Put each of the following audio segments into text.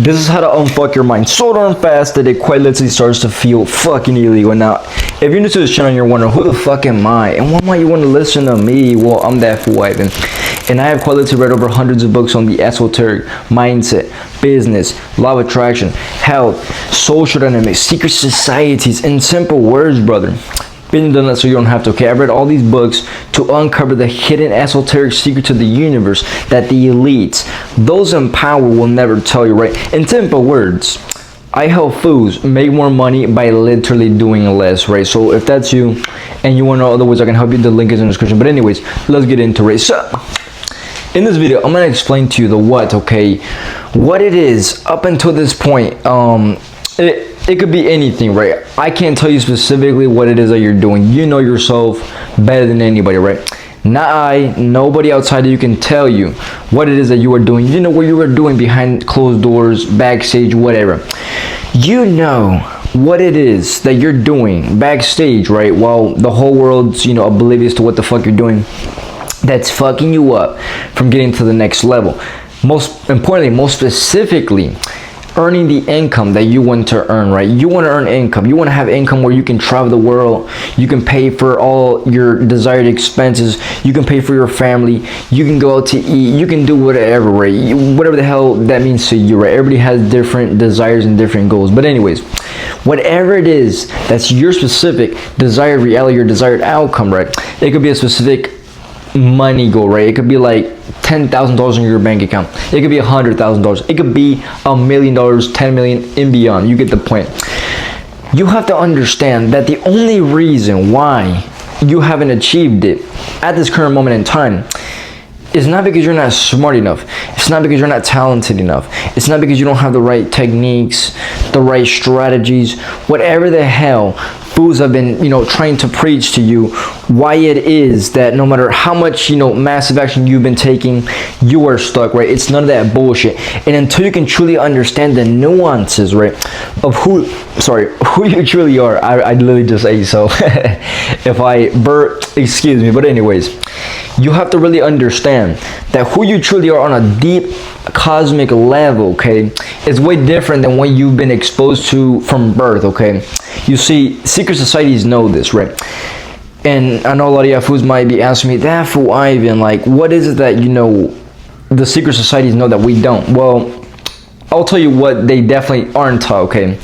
This is how to unfuck your mind so darn fast that it quite literally starts to feel fucking illegal. Now, if you're new to this channel and you're wondering, who the fuck am I? And why might you want to listen to me? Well, I'm that fool Ivan. And I have quite literally read over hundreds of books on the esoteric, mindset, business, law of attraction, health, social dynamics, secret societies, in simple words, brother. Been done that so you don't have to. Okay, I've read all these books to uncover the hidden esoteric secret to the universe that the elites, those in power, will never tell you, right? In simple words, I help fools make more money by literally doing less, right? So if that's you and you want to know other ways I can help you, the link is in the description. But anyways, let's get into it. So in this video, I'm going to explain to you the what, okay? What it is up until this point. It could be anything, right? I can't tell you specifically what it is that you're doing. You know yourself better than anybody, right? Nobody outside of you can tell you what it is that you are doing. You know what you are doing behind closed doors, backstage, whatever. You know what it is that you're doing backstage, right? While the whole world's, oblivious to what the fuck you're doing. That's fucking you up from getting to the next level. Most importantly, most specifically, earning the income that you want to earn, right? You want to earn income. You want to have income where you can travel the world. You can pay for all your desired expenses. You can pay for your family. You can go out to eat. You can do whatever, right? Whatever the hell that means to you, right? Everybody has different desires and different goals. But anyways, whatever it is that's your specific desired reality, your desired outcome, right? It could be a specific money goal, right? It could be like $10,000 in your bank account. It could be $100,000. It could be $1 million, 10 million, and beyond. You get the point. You have to understand that the only reason why you haven't achieved it at this current moment in time is not because you're not smart enough. It's not because you're not talented enough. It's not because you don't have the right techniques, the right strategies, whatever the hell fools have been, trying to preach to you why it is that no matter how much, massive action you've been taking, you are stuck, right? It's none of that bullshit. And until you can truly understand the nuances, right, of who you truly are, I literally just say so. If I excuse me, but anyways, you have to really understand that who you truly are on a deep cosmic level, okay, is way different than what you've been exposed to from birth, okay? You see, secret societies know this, right? And I know a lot of fools might be asking me, that fool Ivan, like, what is it that, the secret societies know that we don't? Well, I'll tell you what they definitely aren't taught, okay?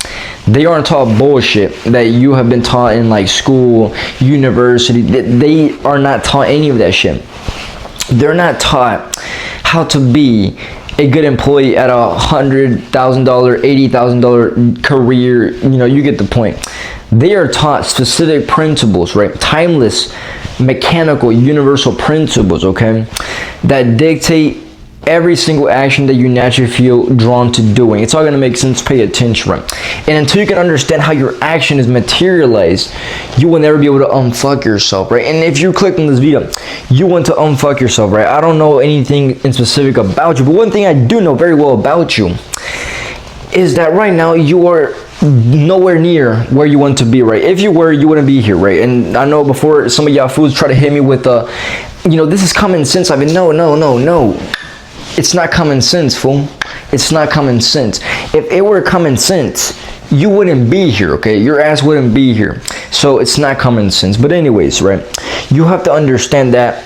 They aren't taught bullshit that you have been taught in like school, university. They are not taught any of that shit. They're not taught how to be a good employee at $100,000, $80,000 career. You get the point. They are taught specific principles, right? Timeless, mechanical, universal principles, okay, that dictate every single action that you naturally feel drawn to doing. It's all going to make sense. Pay attention, right? And until you can understand how your action is materialized, you will never be able to unfuck yourself, right? And if you clicked on this video, you want to unfuck yourself, right? I don't know anything in specific about you, but one thing I do know very well about you is that right now you are nowhere near where you want to be, right? If you were, you wouldn't be here, right? And I know before some of y'all fools try to hit me with this is common sense. I've been, no. It's not common sense, fool. It's not common sense. If it were common sense, you wouldn't be here, okay? Your ass wouldn't be here. So it's not common sense. But anyways, right? You have to understand that.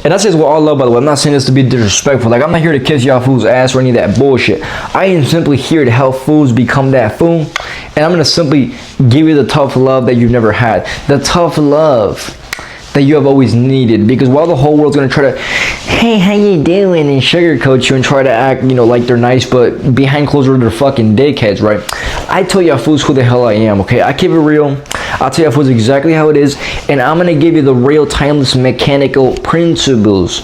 And I say this with all love, by the way. I'm not saying this to be disrespectful. Like, I'm not here to kiss y'all fools' ass or any of that bullshit. I am simply here to help fools become that fool. And I'm going to simply give you the tough love that you've never had. The tough love that you have always needed. Because while the whole world's going to try to, hey, how you doing, and sugarcoat you and try to act, like they're nice, but behind closed doors they're fucking dickheads, right? I tell y'all fools who the hell I am, okay? I keep it real. I'll tell y'all fools exactly how it is, and I'm going to give you the real timeless mechanical principles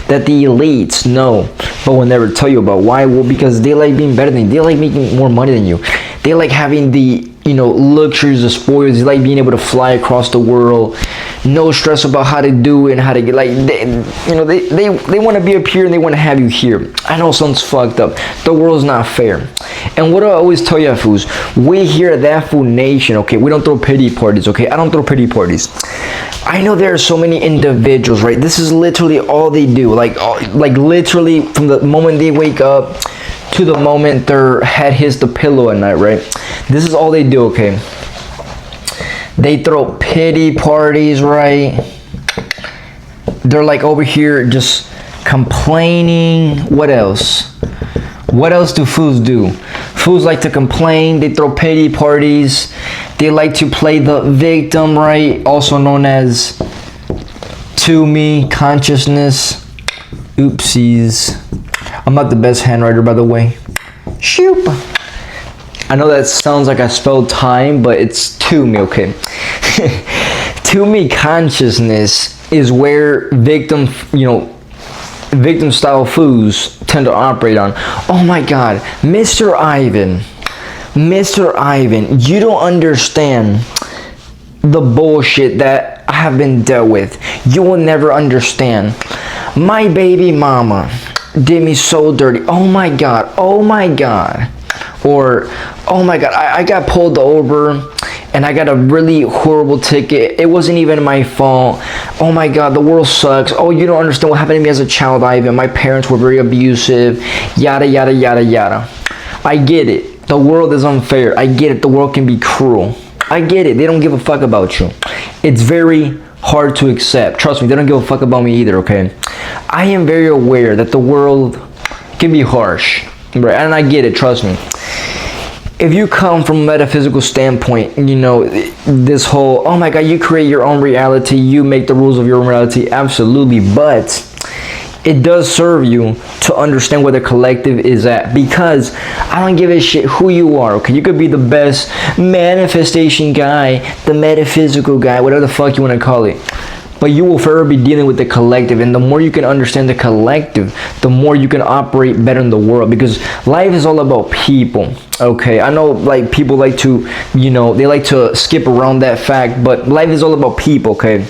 that the elites know, but will never tell you about. Why? Well, because they like being better than you. They like making more money than you. They like having the luxuries, the spoils. They like being able to fly across the world, no stress about how to do it and how to get, like, they want to be up here and they want to have you here. I know it sounds fucked up. The world's not fair. And what I always tell you fools, we here at That Fool Nation, okay, we don't throw pity parties, okay? I don't throw pity parties. I know there are so many individuals, right? This is literally all they do. Like literally from the moment they wake up to the moment their head hits the pillow at night, right? This is all they do, okay? They throw pity parties, right? They're like over here just complaining. What else? What else do fools do? Fools like to complain. They throw pity parties. They like to play the victim, right? Also known as to me consciousness. Oopsies. I'm not the best handwriter, by the way. Shoop. I know that sounds like I spelled time, but it's to me, okay? To me consciousness is where victim style fools tend to operate on. Oh my God, Mr. Ivan, you don't understand the bullshit that I have been dealt with. You will never understand. My baby mama did me so dirty. Oh my God. Or, oh my God, I got pulled over and I got a really horrible ticket. It wasn't even my fault. Oh my God, the world sucks. Oh, you don't understand what happened to me as a child, Ivan. My parents were very abusive. Yada, yada, yada, yada. I get it. The world is unfair. I get it. The world can be cruel. I get it. They don't give a fuck about you. It's very hard to accept. Trust me, they don't give a fuck about me either, okay? I am very aware that the world can be harsh, right? And I get it, trust me. If you come from a metaphysical standpoint, this whole, oh my God, you create your own reality, you make the rules of your own reality, absolutely, but it does serve you to understand where the collective is at, because I don't give a shit who you are, okay? You could be the best manifestation guy, the metaphysical guy, whatever the fuck you want to call it, but you will forever be dealing with the collective, and the more you can understand the collective, the more you can operate better in the world, because life is all about people, okay? I know, like, people like to, they like to skip around that fact, but life is all about people, okay?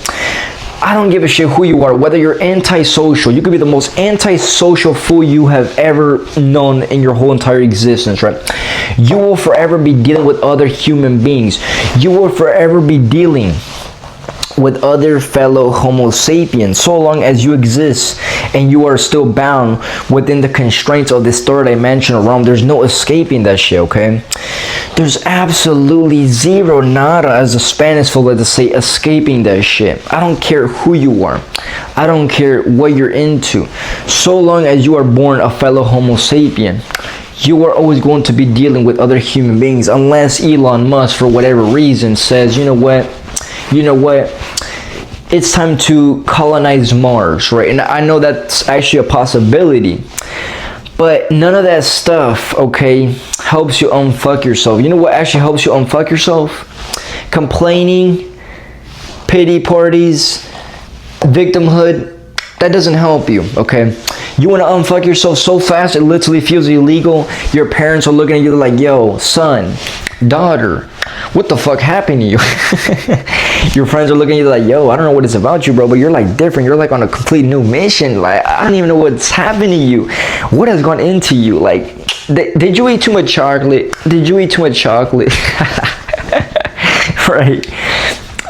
I don't give a shit who you are, whether you're antisocial. You could be the most antisocial fool you have ever known in your whole entire existence, right? You will forever be dealing with other human beings. You will forever be dealing with other fellow Homo sapiens, so long as you exist and you are still bound within the constraints of this third dimensional realm. There's no escaping that shit, okay? There's absolutely zero, nada, as the Spanish folk like to say, escaping that shit. I don't care who you are. I don't care what you're into. So long as you are born a fellow Homo sapien, you are always going to be dealing with other human beings, unless Elon Musk, for whatever reason, says, you know what, it's time to colonize Mars, right? And I know that's actually a possibility, but none of that stuff, okay, helps you unfuck yourself. You know what actually helps you unfuck yourself? Complaining, pity parties, victimhood. That doesn't help you, okay? You want to unfuck yourself so fast it literally feels illegal. Your parents are looking at you like, yo, son, daughter, what the fuck happened to you? Your friends are looking at you like, yo, I don't know what it's about you, bro, but you're like different. You're like on a complete new mission. Like, I don't even know what's happened to you. What has gone into you? Like, did you eat too much chocolate? Did you eat too much chocolate? Right?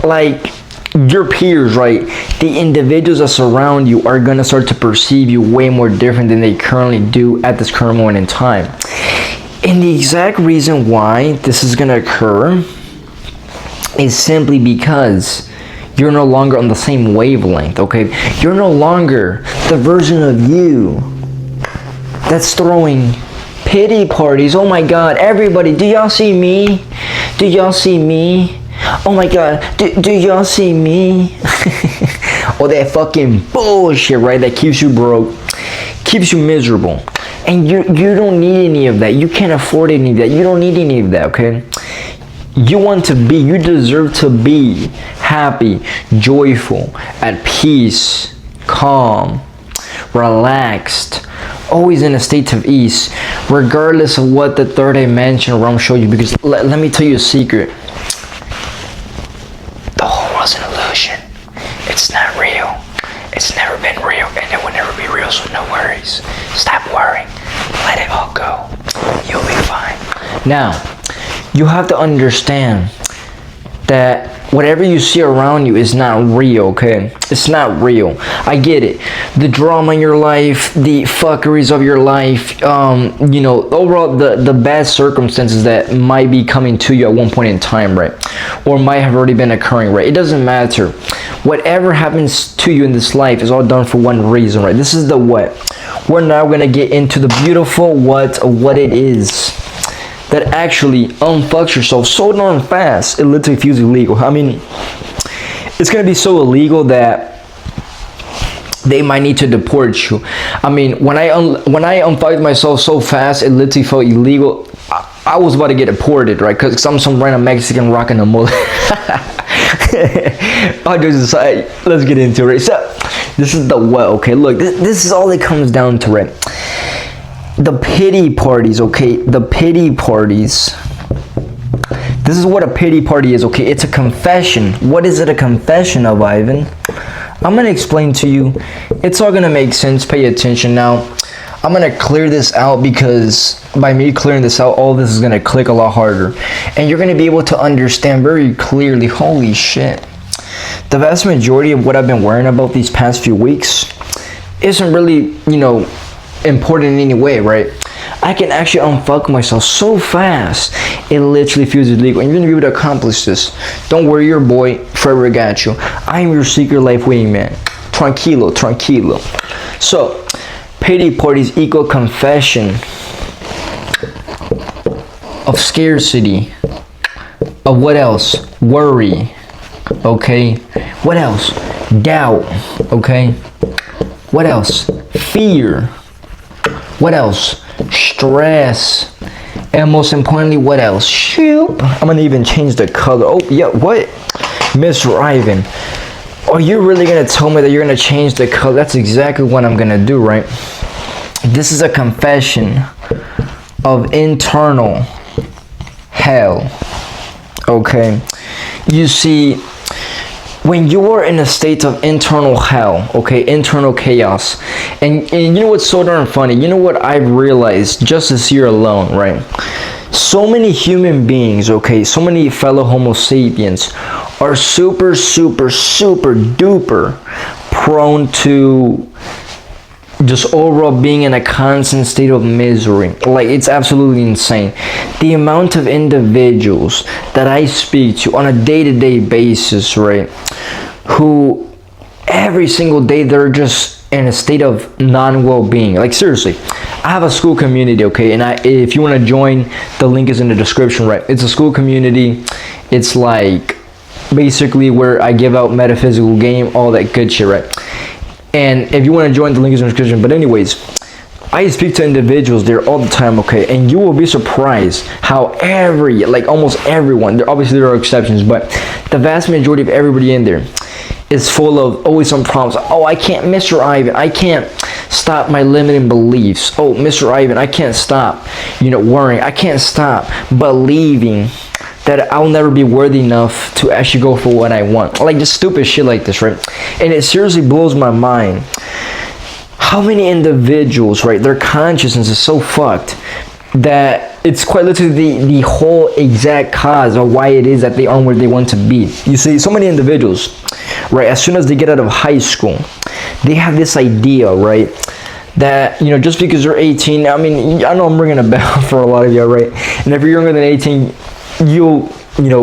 Like, your peers, right? The individuals that surround you are going to start to perceive you way more different than they currently do at this current moment in time. And the exact reason why this is going to occur is simply because you're no longer on the same wavelength, okay? You're no longer the version of you that's throwing pity parties. Oh my God, everybody, do y'all see me? Do y'all see me? Oh my God, do y'all see me? Or that fucking bullshit, right? That keeps you broke, keeps you miserable. And you don't need any of that. You can't afford any of that. You don't need any of that, okay? You want to be, you deserve to be happy, joyful, at peace, calm, relaxed, always in a state of ease, regardless of what the third dimensional realm showed you. Because let me tell you a secret. The whole world's an illusion. It's not real. It's never been real, and it will never be real, so no worries. Stop worrying. Let it all go. You'll be fine. Now, you have to understand that whatever you see around you is not real, okay? It's not real. I get it. The drama in your life, the fuckeries of your life, you know, overall the bad circumstances that might be coming to you at one point in time, right? Or might have already been occurring, right? It doesn't matter. Whatever happens to you in this life is all done for one reason, right? This is the what. We're now gonna get into the beautiful what it is that actually unfucks yourself so darn fast, it literally feels illegal. I mean, it's gonna be so illegal that they might need to deport you. I mean, when I unfucked myself so fast, it literally felt illegal. I was about to get deported, right? Because I'm some random Mexican rocking a mullet. All jokes aside, let's get into it. So, this is the what, okay? Look, this is all it comes down to, right? The pity parties, okay? The pity parties. This is what a pity party is, okay? It's a confession. What is it a confession of, Ivan? I'm gonna explain to you. It's all gonna make sense. Pay attention now. I'm gonna clear this out because by me clearing this out, all this is gonna click a lot harder. And you're gonna be able to understand very clearly, holy shit. The vast majority of what I've been worrying about these past few weeks isn't really, you know, important in any way, right? I can actually unfuck myself so fast, it literally feels illegal. And you're gonna be able to accomplish this. Don't worry, your boy forever got you. I am your secret life wingman. Tranquilo, tranquilo. So, pity parties equal confession of scarcity. Of what else? Worry. Okay. What else? Doubt. Okay. What else? Fear. What else? Stress. And most importantly, what else? Shoot. I'm gonna even change the color. Oh, yeah, what? Mr. Ivan, are you really gonna tell me that you're gonna change the color? That's exactly what I'm gonna do, right? This is a confession of internal hell. Okay. You see, when you are in a state of internal hell, okay, internal chaos, and you know what's so darn funny? You know what I've realized just this year alone, right? So many human beings, okay, so many fellow Homo sapiens are super, super, super duper prone to just overall being in a constant state of misery. Like, it's absolutely insane. The amount of individuals that I speak to on a day-to-day basis, right, who every single day they're just in a state of non-well-being. Like, seriously, I have a school community, okay, and if you want to join, the link is in the description, right? It's a school community. It's like basically where I give out metaphysical game, all that good shit, right? And if you want to join, the link is in the description. But anyways, I speak to individuals there all the time, okay? And you will be surprised how almost everyone, obviously there are exceptions, but the vast majority of everybody in there is full of always some problems. Oh, I can't, Mr. Ivan, I can't stop my limiting beliefs. Oh, Mr. Ivan, I can't stop, worrying. I can't stop believing that I'll never be worthy enough to actually go for what I want. Like, just stupid shit like this, right? And it seriously blows my mind how many individuals, right, their consciousness is so fucked that it's quite literally the whole exact cause of why it is that they aren't where they want to be. You see, so many individuals, right, as soon as they get out of high school, they have this idea, right, that, just because they're 18, I mean, I know I'm ringing a bell for a lot of you, right? And if you're younger than 18, you'll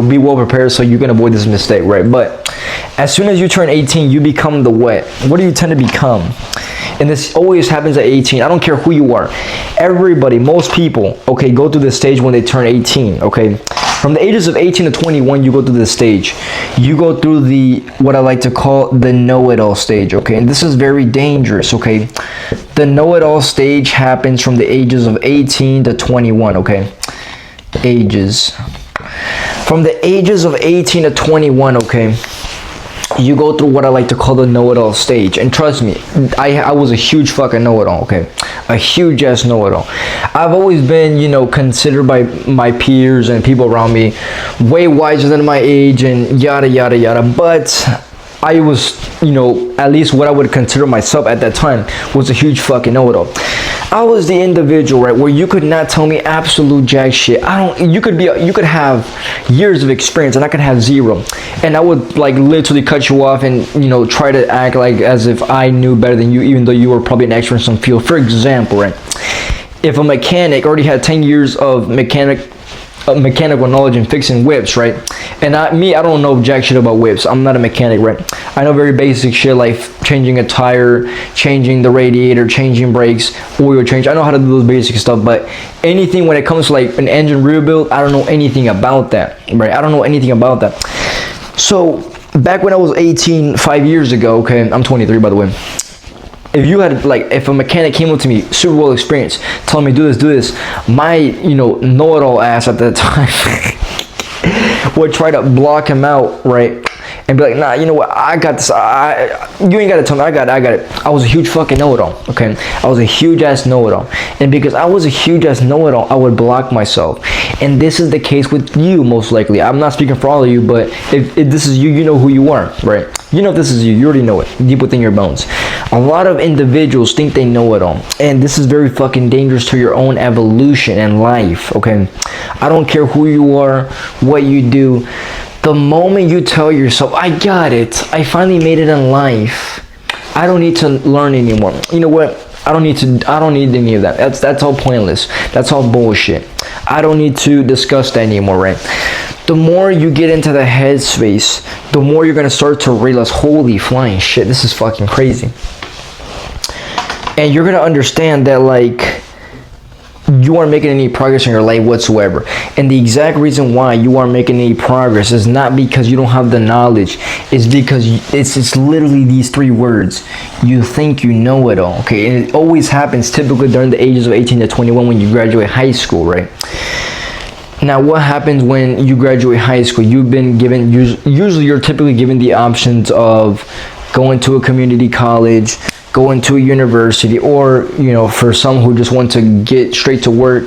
be well prepared, so you can avoid this mistake, right? But as soon as you turn 18, you become the what do you tend to become? And this always happens at 18. I don't care who you are. Everybody, most people, okay, go through this stage when they turn 18, okay? From the ages of 18 to 21, you go through this stage. You go through what I like to call the know-it-all stage, okay? And this is very dangerous, okay? The know-it-all stage happens from the ages of 18 to 21, okay? Ages. From the ages of 18 to 21, okay, you go through what I like to call the know-it-all stage. And trust me, I was a huge fucking know-it-all, okay? A huge ass know-it-all. I've always been, considered by my peers and people around me way wiser than my age and yada, yada, yada. But I was, at least what I would consider myself at that time was a huge fucking know-it-all. I was the individual, right, where you could not tell me absolute jack shit. You could have years of experience and I could have zero. And I would like literally cut you off and, you know, try to act like as if I knew better than you, even though you were probably an expert in some field. For example, right, if a mechanic already had 10 years of mechanical knowledge in fixing whips, right? And I don't know jack shit about whips. I'm not a mechanic, right? I know very basic shit like changing a tire, changing the radiator, changing brakes, oil change. I know how to do those basic stuff, but anything when it comes to like an engine rebuild, I don't know anything about that, right? I don't know anything about that. So back when I was 18, 5 years ago, okay, I'm 23 by the way. If a mechanic came up to me, super well experienced, telling me do this, my, you know, know-it-all ass at that time would try to block him out, right? And be like, nah, you know what, I got this, you ain't gotta tell me, I got it. I was a huge fucking know-it-all, okay? I was a huge ass know-it-all. And because I was a huge ass know-it-all, I would block myself. And this is the case with you, most likely. I'm not speaking for all of you, but if this is you, you know who you are, right? You know if this is you already know it, deep within your bones. A lot of individuals think they know it all. And this is very fucking dangerous to your own evolution and life, okay? I don't care who you are, what you do. The moment you tell yourself, I got it, I finally made it in life, I don't need to learn anymore. You know what? I don't need any of that. That's all pointless. That's all bullshit. I don't need to discuss that anymore, right? The more you get into the headspace, the more you're gonna start to realize, holy flying shit, this is fucking crazy. And you're gonna understand that like you aren't making any progress in your life whatsoever. And the exact reason why you aren't making any progress is not because you don't have the knowledge. It's because it's literally these three words. You think you know it all, okay? And it always happens typically during the ages of 18 to 21 when you graduate high school, right? Now, what happens when you graduate high school? You've been given, usually you're typically given the options of going to a community college, going to a university, or, you know, for some who just want to get straight to work,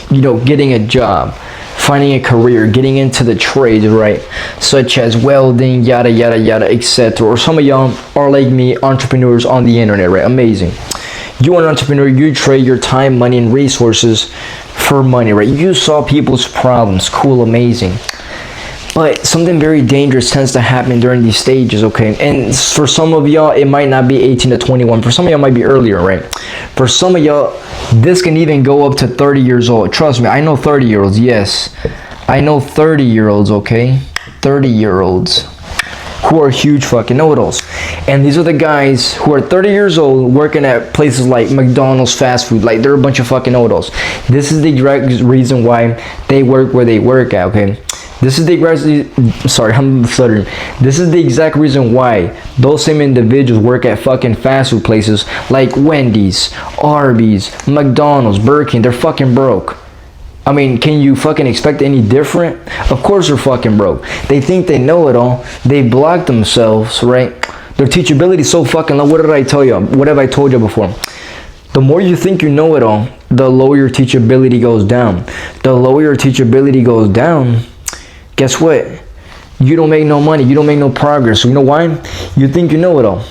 you know, getting a job, finding a career, getting into the trades, right? Such as welding, yada, yada, yada, etc. Or some of y'all are like me, entrepreneurs on the internet, right? Amazing. You're an entrepreneur, you trade your time, money, and resources for money, right? You solve people's problems, cool, amazing. But something very dangerous tends to happen during these stages, okay? And for some of y'all, it might not be 18 to 21. For some of y'all, it might be earlier, right? For some of y'all, this can even go up to 30 years old. Trust me, I know 30-year-olds, yes. I know 30-year-olds, okay? 30-year-olds who are huge fucking know-it-alls. And these are the guys who are 30 years old working at places like McDonald's, fast food. Like, they're a bunch of fucking know-it-alls. This is the direct reason why they work where they work at, okay? This is the exact reason why those same individuals work at fucking fast food places like Wendy's, Arby's, McDonald's, Burger King. They're fucking broke. I mean, can you fucking expect any different? Of course they're fucking broke. They think they know it all. They block themselves, right? Their teachability is so fucking low. What did I tell you? What have I told you before? The more you think you know it all, the lower your teachability goes down. The lower your teachability goes down, guess what? You don't make no money. You don't make no progress. So you know why? You think you know it all.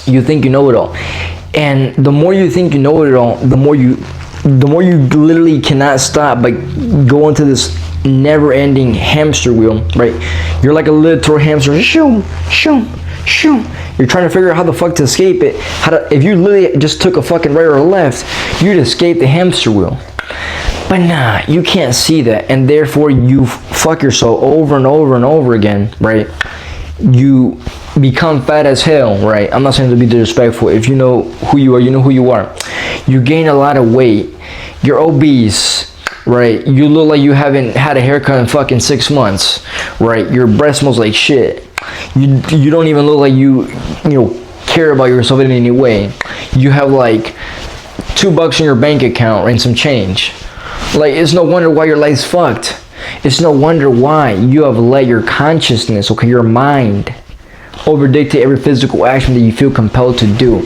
You think you know it all. And the more you think you know it all, the more you literally cannot stop but go into this never-ending hamster wheel, right? You're like a little hamster. Shoo, shoo, shoo. You're trying to figure out how the fuck to escape it. If you literally just took a fucking right or left, you'd escape the hamster wheel. But nah, you can't see that, and therefore you fuck yourself over and over and over again, right? You become fat as hell, right? I'm not saying to be disrespectful. If you know who you are, you know who you are. You gain a lot of weight. You're obese, right? You look like you haven't had a haircut in fucking 6 months, right? Your breath smells like shit. You don't even look like you care about yourself in any way. You have like $2 in your bank account and some change. Like, it's no wonder why your life's fucked. It's no wonder why you have let your consciousness, okay, your mind, over-dictate every physical action that you feel compelled to do.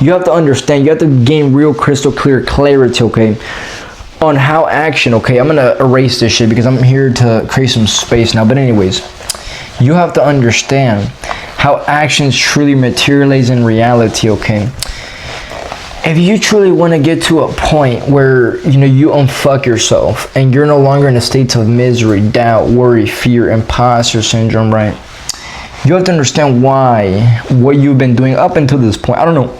You have to understand, you have to gain real crystal clear clarity, okay, on how action, okay, I'm gonna erase this shit because I'm here to create some space now, but anyways, you have to understand how actions truly materialize in reality, okay? If you truly want to get to a point where you unfuck yourself and you're no longer in a state of misery, doubt, worry, fear, imposter syndrome, right? You have to understand what you've been doing up until this point. I don't know.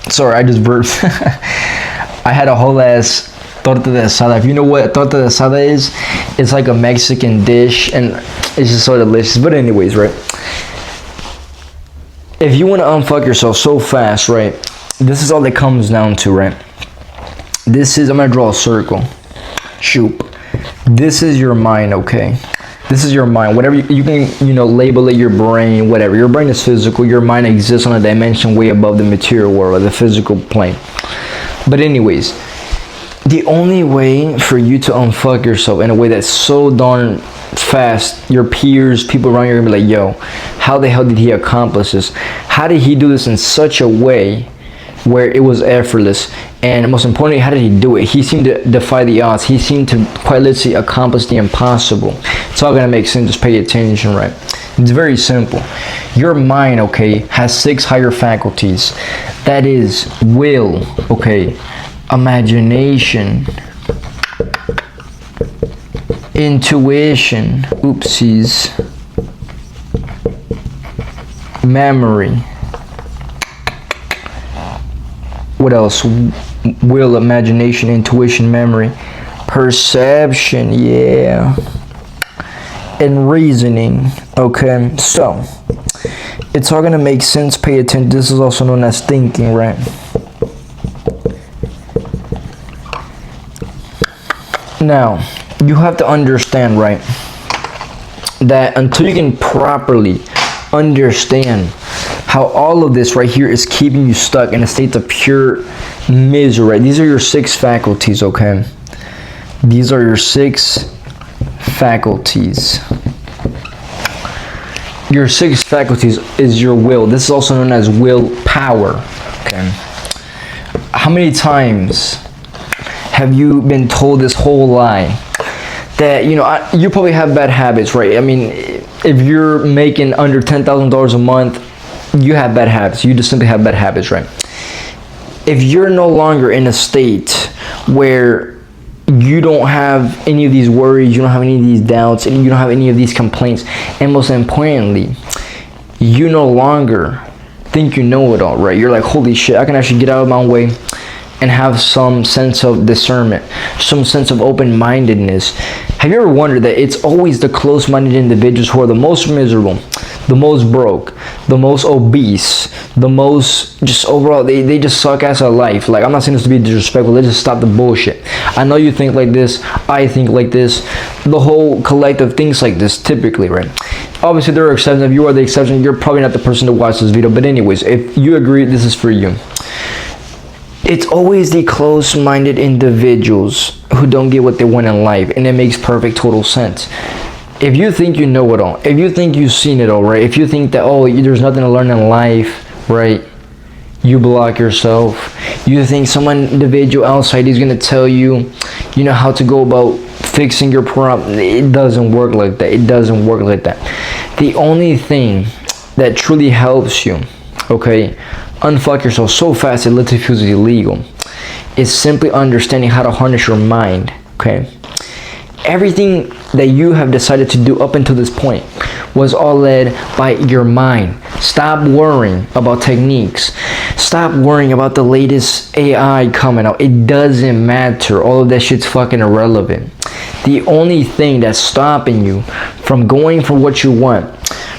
Sorry, I just burped. I had a whole ass torta de asada. If you know what torta de asada is, it's like a Mexican dish and it's just so delicious. But anyways, right? If you want to unfuck yourself so fast, right? This is all that comes down to, right? I'm gonna draw a circle. Shoot. This is your mind, okay? This is your mind. Whatever you can, label it your brain, whatever. Your brain is physical. Your mind exists on a dimension way above the material world, the physical plane. But anyways, the only way for you to unfuck yourself in a way that's so darn fast, your peers, people around you are gonna be like, yo, how the hell did he accomplish this? How did he do this in such a way where it was effortless? And most importantly, how did he do it? He seemed to defy the odds. He seemed to quite literally accomplish the impossible. It's all gonna make sense. Just pay attention, right? It's very simple. Your mind, okay, has 6 higher faculties. That is will, okay, imagination, intuition, oopsies, memory. What else? Will, imagination, intuition, memory, perception, yeah, and reasoning. Okay, so it's all gonna make sense. Pay attention. This is also known as thinking, right? Now, you have to understand, right, that until you can properly understand how all of this right here is keeping you stuck in a state of pure misery, right? These are your 6 faculties, okay? These are your 6 faculties. Your 6 faculties is your will. This is also known as willpower, okay? How many times have you been told this whole lie that, you probably have bad habits, right? I mean, if you're making under $10,000 a month, you have bad habits. You just simply have bad habits, right? If you're no longer in a state where you don't have any of these worries, you don't have any of these doubts, and you don't have any of these complaints, and most importantly, you no longer think you know it all, right? You're like, holy shit, I can actually get out of my own way and have some sense of discernment, some sense of open-mindedness. Have you ever wondered that it's always the close-minded individuals who are the most miserable, the most broke, the most obese, the most just overall, they just suck ass at life? Like, I'm not saying this to be disrespectful, let's just stop the bullshit. I know you think like this, I think like this, the whole collective thinks like this typically, right? Obviously there are exceptions. If you are the exception, you're probably not the person to watch this video, but anyways, if you agree, this is for you. It's always the close-minded individuals who don't get what they want in life, and it makes perfect total sense. If you think you know it all, if you think you've seen it all, right? If you think that, there's nothing to learn in life, right? You block yourself. You think some individual outside is gonna tell you, how to go about fixing your problem. It doesn't work like that. It doesn't work like that. The only thing that truly helps you, okay, unfuck yourself so fast it literally feels illegal, is simply understanding how to harness your mind, okay? Everything that you have decided to do up until this point was all led by your mind. Stop worrying about techniques. Stop worrying about the latest AI coming out. It doesn't matter. All of that shit's fucking irrelevant. The only thing that's stopping you from going for what you want,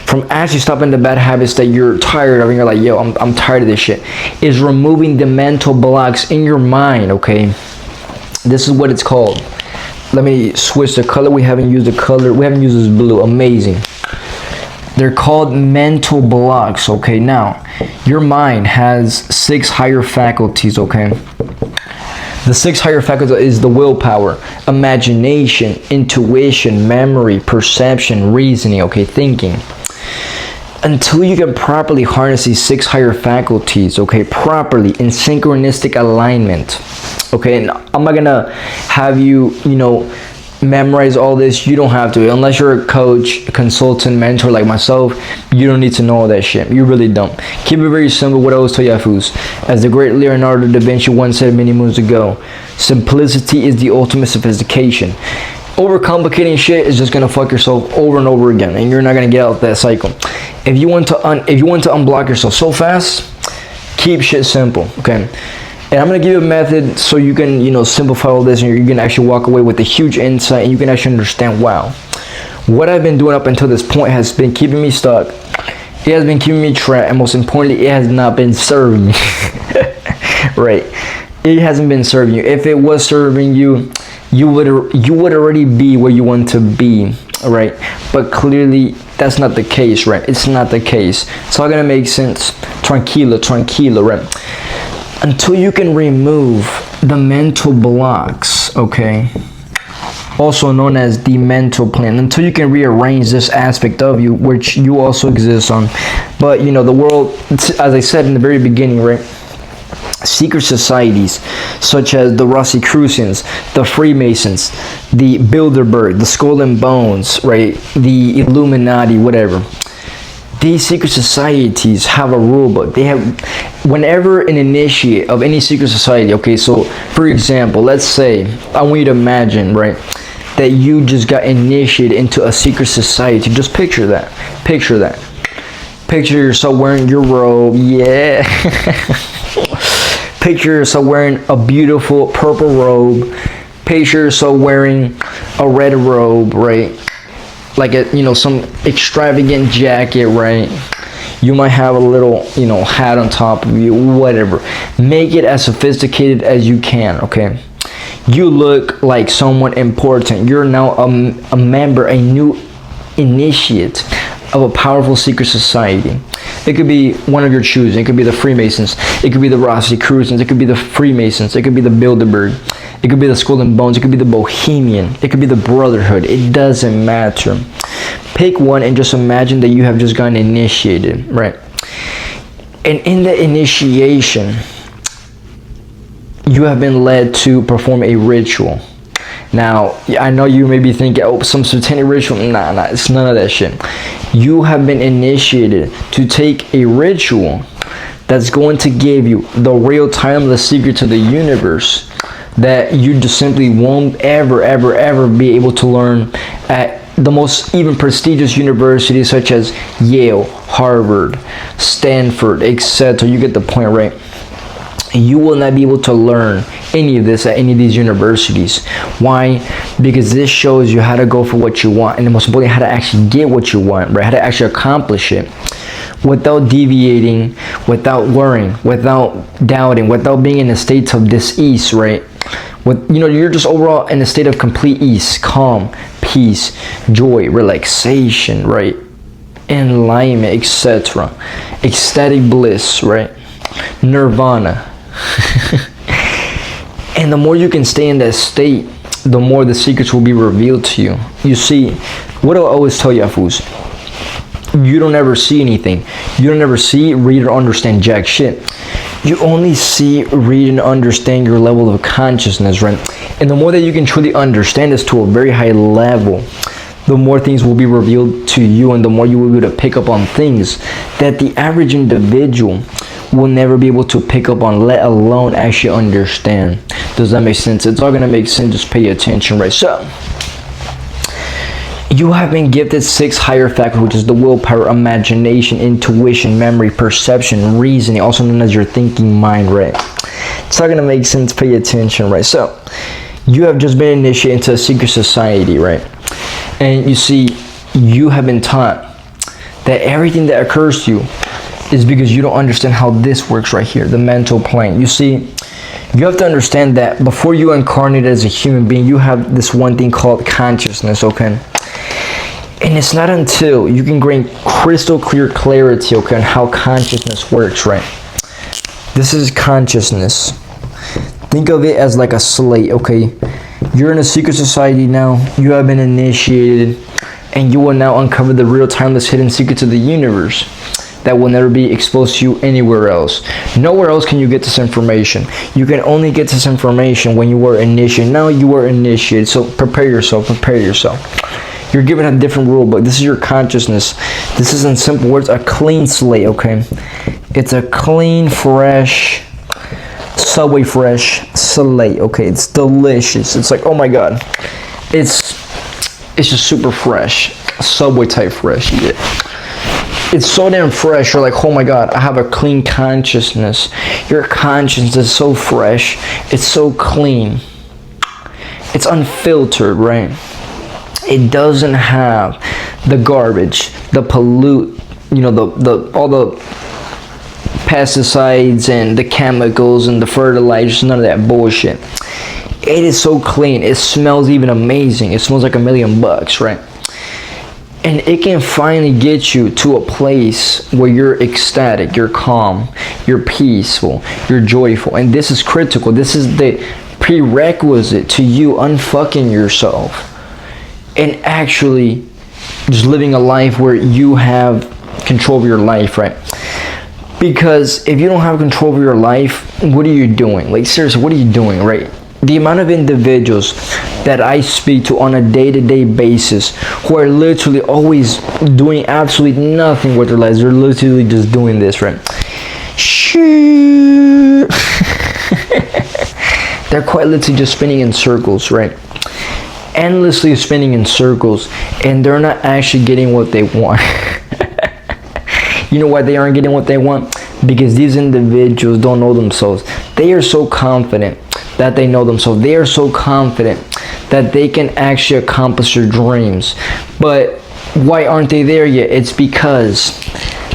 from actually stopping the bad habits that you're tired of, and you're like, yo, I'm tired of this shit, is removing the mental blocks in your mind, okay? This is what it's called. Let me switch the color. We haven't used this blue. Amazing. They're called mental blocks, okay? Now, your mind has 6 higher faculties, okay? The 6 higher faculties is the willpower, imagination, intuition, memory, perception, reasoning, okay, thinking. Until you can properly harness these 6 higher faculties, okay, properly in synchronistic alignment, okay, and I'm not gonna have you, memorize all this. You don't have to, unless you're a coach, a consultant, mentor like myself. You don't need to know all that shit. You really don't. Keep it very simple. What I always tell Yafus, as the great Leonardo da Vinci once said many moons ago, simplicity is the ultimate sophistication. Overcomplicating shit is just gonna fuck yourself over and over again, and you're not gonna get out that cycle. If you want to unblock yourself so fast, keep shit simple, okay? And I'm gonna give you a method so you can, simplify all this, and you can actually walk away with a huge insight, and you can actually understand, wow, what I've been doing up until this point has been keeping me stuck. It has been keeping me trapped, and most importantly, it has not been serving me. Right? It hasn't been serving you. If it was serving you, you would already be where you want to be, right? But clearly, that's not the case, right? It's not the case. It's all gonna make sense. Tranquilo, right? Until you can remove the mental blocks, okay? Also known as the mental plan. Until you can rearrange this aspect of you, which you also exist on. But, the world, as I said in the very beginning, right? Secret societies, such as the Rosicrucians, the Freemasons, the Bilderberg, the Skull and Bones, right? The Illuminati, whatever. These secret societies have a rule book. They have, whenever an initiate of any secret society, okay, so for example, let's say, I want you to imagine, right, that you just got initiated into a secret society. Just picture that. Picture yourself wearing your robe, yeah. Picture yourself wearing a beautiful purple robe. Picture yourself wearing a red robe, right? Like some extravagant jacket, right? You might have a little, hat on top of you, whatever. Make it as sophisticated as you can, okay? You look like someone important. You're now a member, a new initiate of a powerful secret society. It could be one of your choosing. It could be the Freemasons. It could be the Rosicrucians. It could be the Freemasons. It could be the Bilderberg. It could be the Skull and Bones. It could be the Bohemian. It could be the Brotherhood. It doesn't matter. Pick one and just imagine that you have just gotten initiated, right? And in the initiation, you have been led to perform a ritual. Now, I know you may be thinking, oh, some satanic ritual. Nah, it's none of that shit. You have been initiated to take a ritual that's going to give you the real timeless secret to the universe that you just simply won't ever be able to learn at the most even prestigious universities such as Yale, Harvard, Stanford, etc. You get the point, right? You will not be able to learn any of this at any of these universities. Why? Because this shows you how to go for what you want, and most importantly, how to actually get what you want, right? How to actually accomplish it without deviating, without worrying, without doubting, without being in a state of dis-ease, right? You're just overall in a state of complete ease, calm, peace, joy, relaxation, right? Enlightenment, etc. Ecstatic bliss, right? Nirvana. And the more you can stay in that state, the more the secrets will be revealed to you. You see, what do I always tell Yafus? You don't ever see anything. You don't ever see, read, or understand jack shit. You only see, read, and understand your level of consciousness, right? And the more that you can truly understand this to a very high level, the more things will be revealed to you, and the more you will be able to pick up on things that the average individual will never be able to pick up on, let alone actually understand. Does that make sense? It's all going to make sense. Just pay attention, right? So, you have been gifted 6 higher faculties, which is the willpower, imagination, intuition, memory, perception, reasoning, also known as your thinking mind, right? It's all going to make sense. Pay attention, right? So, you have just been initiated into a secret society, right? And you see, you have been taught that everything that occurs to you is because you don't understand how this works right here, the mental plane. You see, you have to understand that before you incarnate as a human being, you have this one thing called consciousness, okay? And it's not until you can gain crystal clear clarity, okay, on how consciousness works, right? This is consciousness. Think of it as like a slate, okay? You're in a secret society now. You have been initiated, and you will now uncover the real timeless hidden secrets of the universe. that will never be exposed to you anywhere else. Nowhere else can you get this information. You can only get this information when you were initiated. Now you are initiated, so prepare yourself, prepare yourself. You're given a different rule book. This is your consciousness. This is, in simple words, a clean slate, okay? It's a clean, fresh, Subway fresh slate, okay? It's delicious. It's like, oh my god. It's just super fresh. Subway type fresh, yeah. It's so damn fresh. You're like, oh my god, I have a clean consciousness. Your conscience is so fresh. It's so clean. It's unfiltered, right? It doesn't have the garbage, the pollute, you know, all the pesticides and the chemicals and the fertilizers, none of that bullshit. It is so clean. It smells even amazing. It smells like $1,000,000, right? And it can finally get you to a place where you're ecstatic, you're calm, you're peaceful, you're joyful. And this is critical. This is the prerequisite to you unfucking yourself and actually just living a life where you have control of your life, right? Because if you don't have control of your life, what are you doing? Like, seriously, what are you doing, right? The amount of individuals that I speak to on a day-to-day basis who are literally always doing absolutely nothing with their lives. They're literally just doing this, right? Shit. They're quite literally just spinning in circles, right? Endlessly spinning in circles, and they're not actually getting what they want. You know why they aren't getting what they want? Because these individuals don't know themselves. They are so confident that they know themselves. They are so confident that they can actually accomplish their dreams. But why aren't they there yet? It's because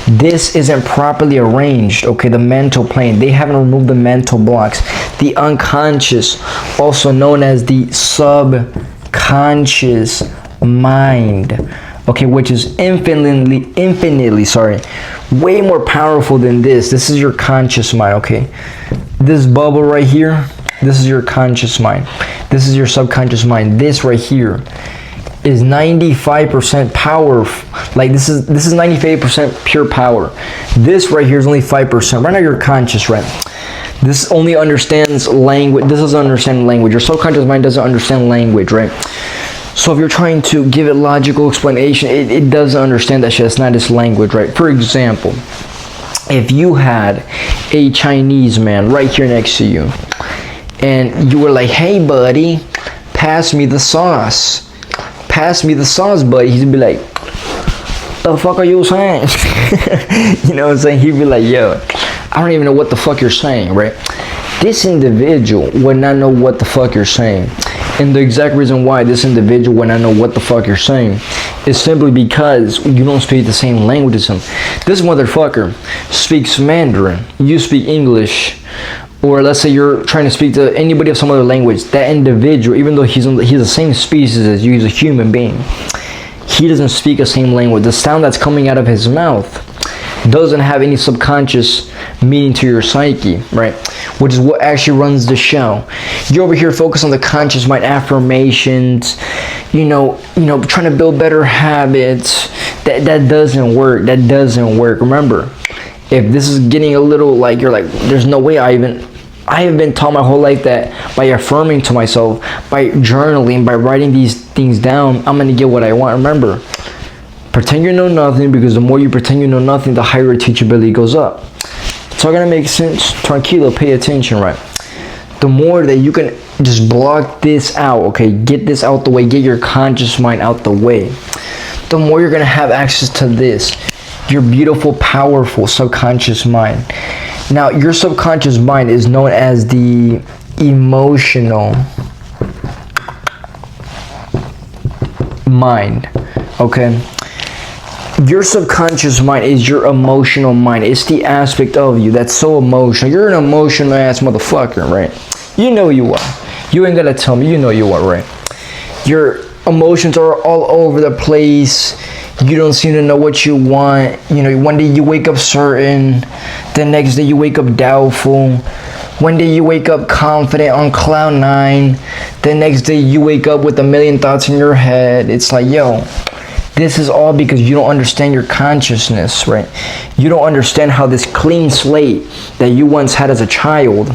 this isn't properly arranged, okay? The mental plane. They haven't removed the mental blocks. The unconscious, also known as the subconscious mind, okay, which is infinitely, way more powerful than this. This is your conscious mind, okay? This bubble right here, this is your conscious mind. This is your subconscious mind. This right here is 95% power. Like, this is 95% pure power. This right here is only 5%. Right now you're conscious, right? This only understands language. This doesn't understand language. Your subconscious mind doesn't understand language, right? So if you're trying to give it logical explanation, it doesn't understand that shit. It's not its language, right? For example, if you had a Chinese man right here next to you, and you were like, hey buddy, pass me the sauce. Pass me the sauce, buddy. He'd be like, the fuck are you saying? You know what I'm saying? He'd be like, yo, I don't even know what the fuck you're saying, right? This individual would not know what the fuck you're saying. And the exact reason why this individual would not know what the fuck you're saying is simply because you don't speak the same language as him. This motherfucker speaks Mandarin. You speak English. Or let's say you're trying to speak to anybody of some other language. That individual, even though he's the same species as you, he's a human being, he doesn't speak the same language. The sound that's coming out of his mouth doesn't have any subconscious meaning to your psyche, right? Which is what actually runs the show. You're over here focused on the conscious mind, affirmations, you know, trying to build better habits. That doesn't work. That doesn't work. Remember, if this is getting a little like, you're like, there's no way I have been taught my whole life that by affirming to myself, by journaling, by writing these things down, I'm going to get what I want. Remember, pretend you know nothing, because the more you pretend you know nothing, the higher your teachability goes up. It's all going to make sense. Tranquilo, pay attention, right? The more that you can just block this out, okay, get this out the way, get your conscious mind out the way, the more you're going to have access to this, your beautiful, powerful subconscious mind. Now, your subconscious mind is known as the emotional mind, okay? Your subconscious mind is your emotional mind. It's the aspect of you that's so emotional. You're an emotional ass motherfucker, right? You know you are. You ain't gotta tell me, you know you are, right? Your emotions are all over the place. You don't seem to know what you want. You know, one day you wake up certain, the next day you wake up doubtful. One day you wake up confident on cloud 9, the next day you wake up with 1,000,000 thoughts in your head. It's like, yo, This is all because you don't understand your consciousness, right? You don't understand how this clean slate that you once had as a child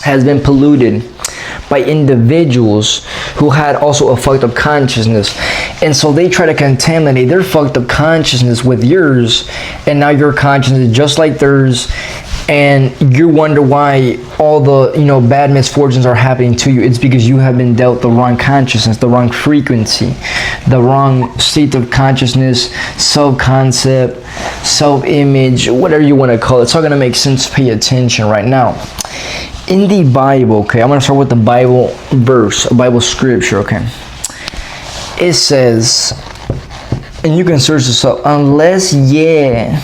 has been polluted by individuals who had also a fucked up consciousness. And so they try to contaminate their fucked up consciousness with yours, and now your consciousness is just like theirs, and you wonder why all the bad misfortunes are happening to you. It's because you have been dealt the wrong consciousness, the wrong frequency, the wrong state of consciousness, self-concept, self-image, whatever you want to call it. It's all going to make sense. Pay attention right now. In the Bible, okay, I'm going to start with the Bible verse, a Bible scripture, okay. It says, and you can search this up, unless ye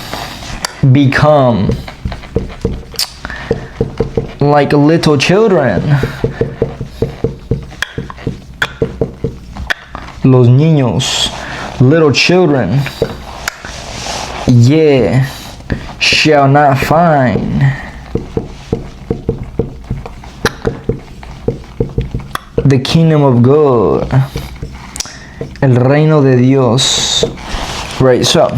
become like little children, los niños, little children, ye shall not find the kingdom of God, el reino de Dios. Right, so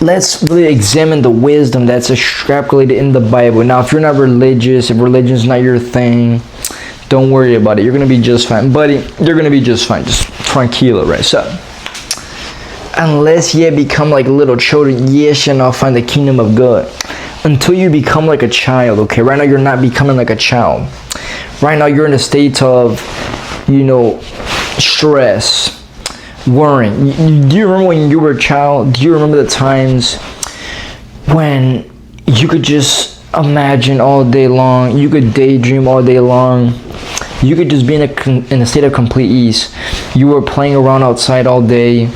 let's really examine the wisdom that's extrapolated in the Bible. Now, if you're not religious, if religion is not your thing, don't worry about it. You're going to be just fine. Buddy, you're going to be just fine. Just tranquilo, right? So, unless ye become like little children, ye shall not find the kingdom of God. Until you become like a child, okay? Right now, you're not becoming like a child. Right now, you're in a state of, stress, worrying. Do you remember when you were a child? Do you remember the times when you could just imagine all day long? You could daydream all day long. You could just be in a state of complete ease. You were playing around outside all day.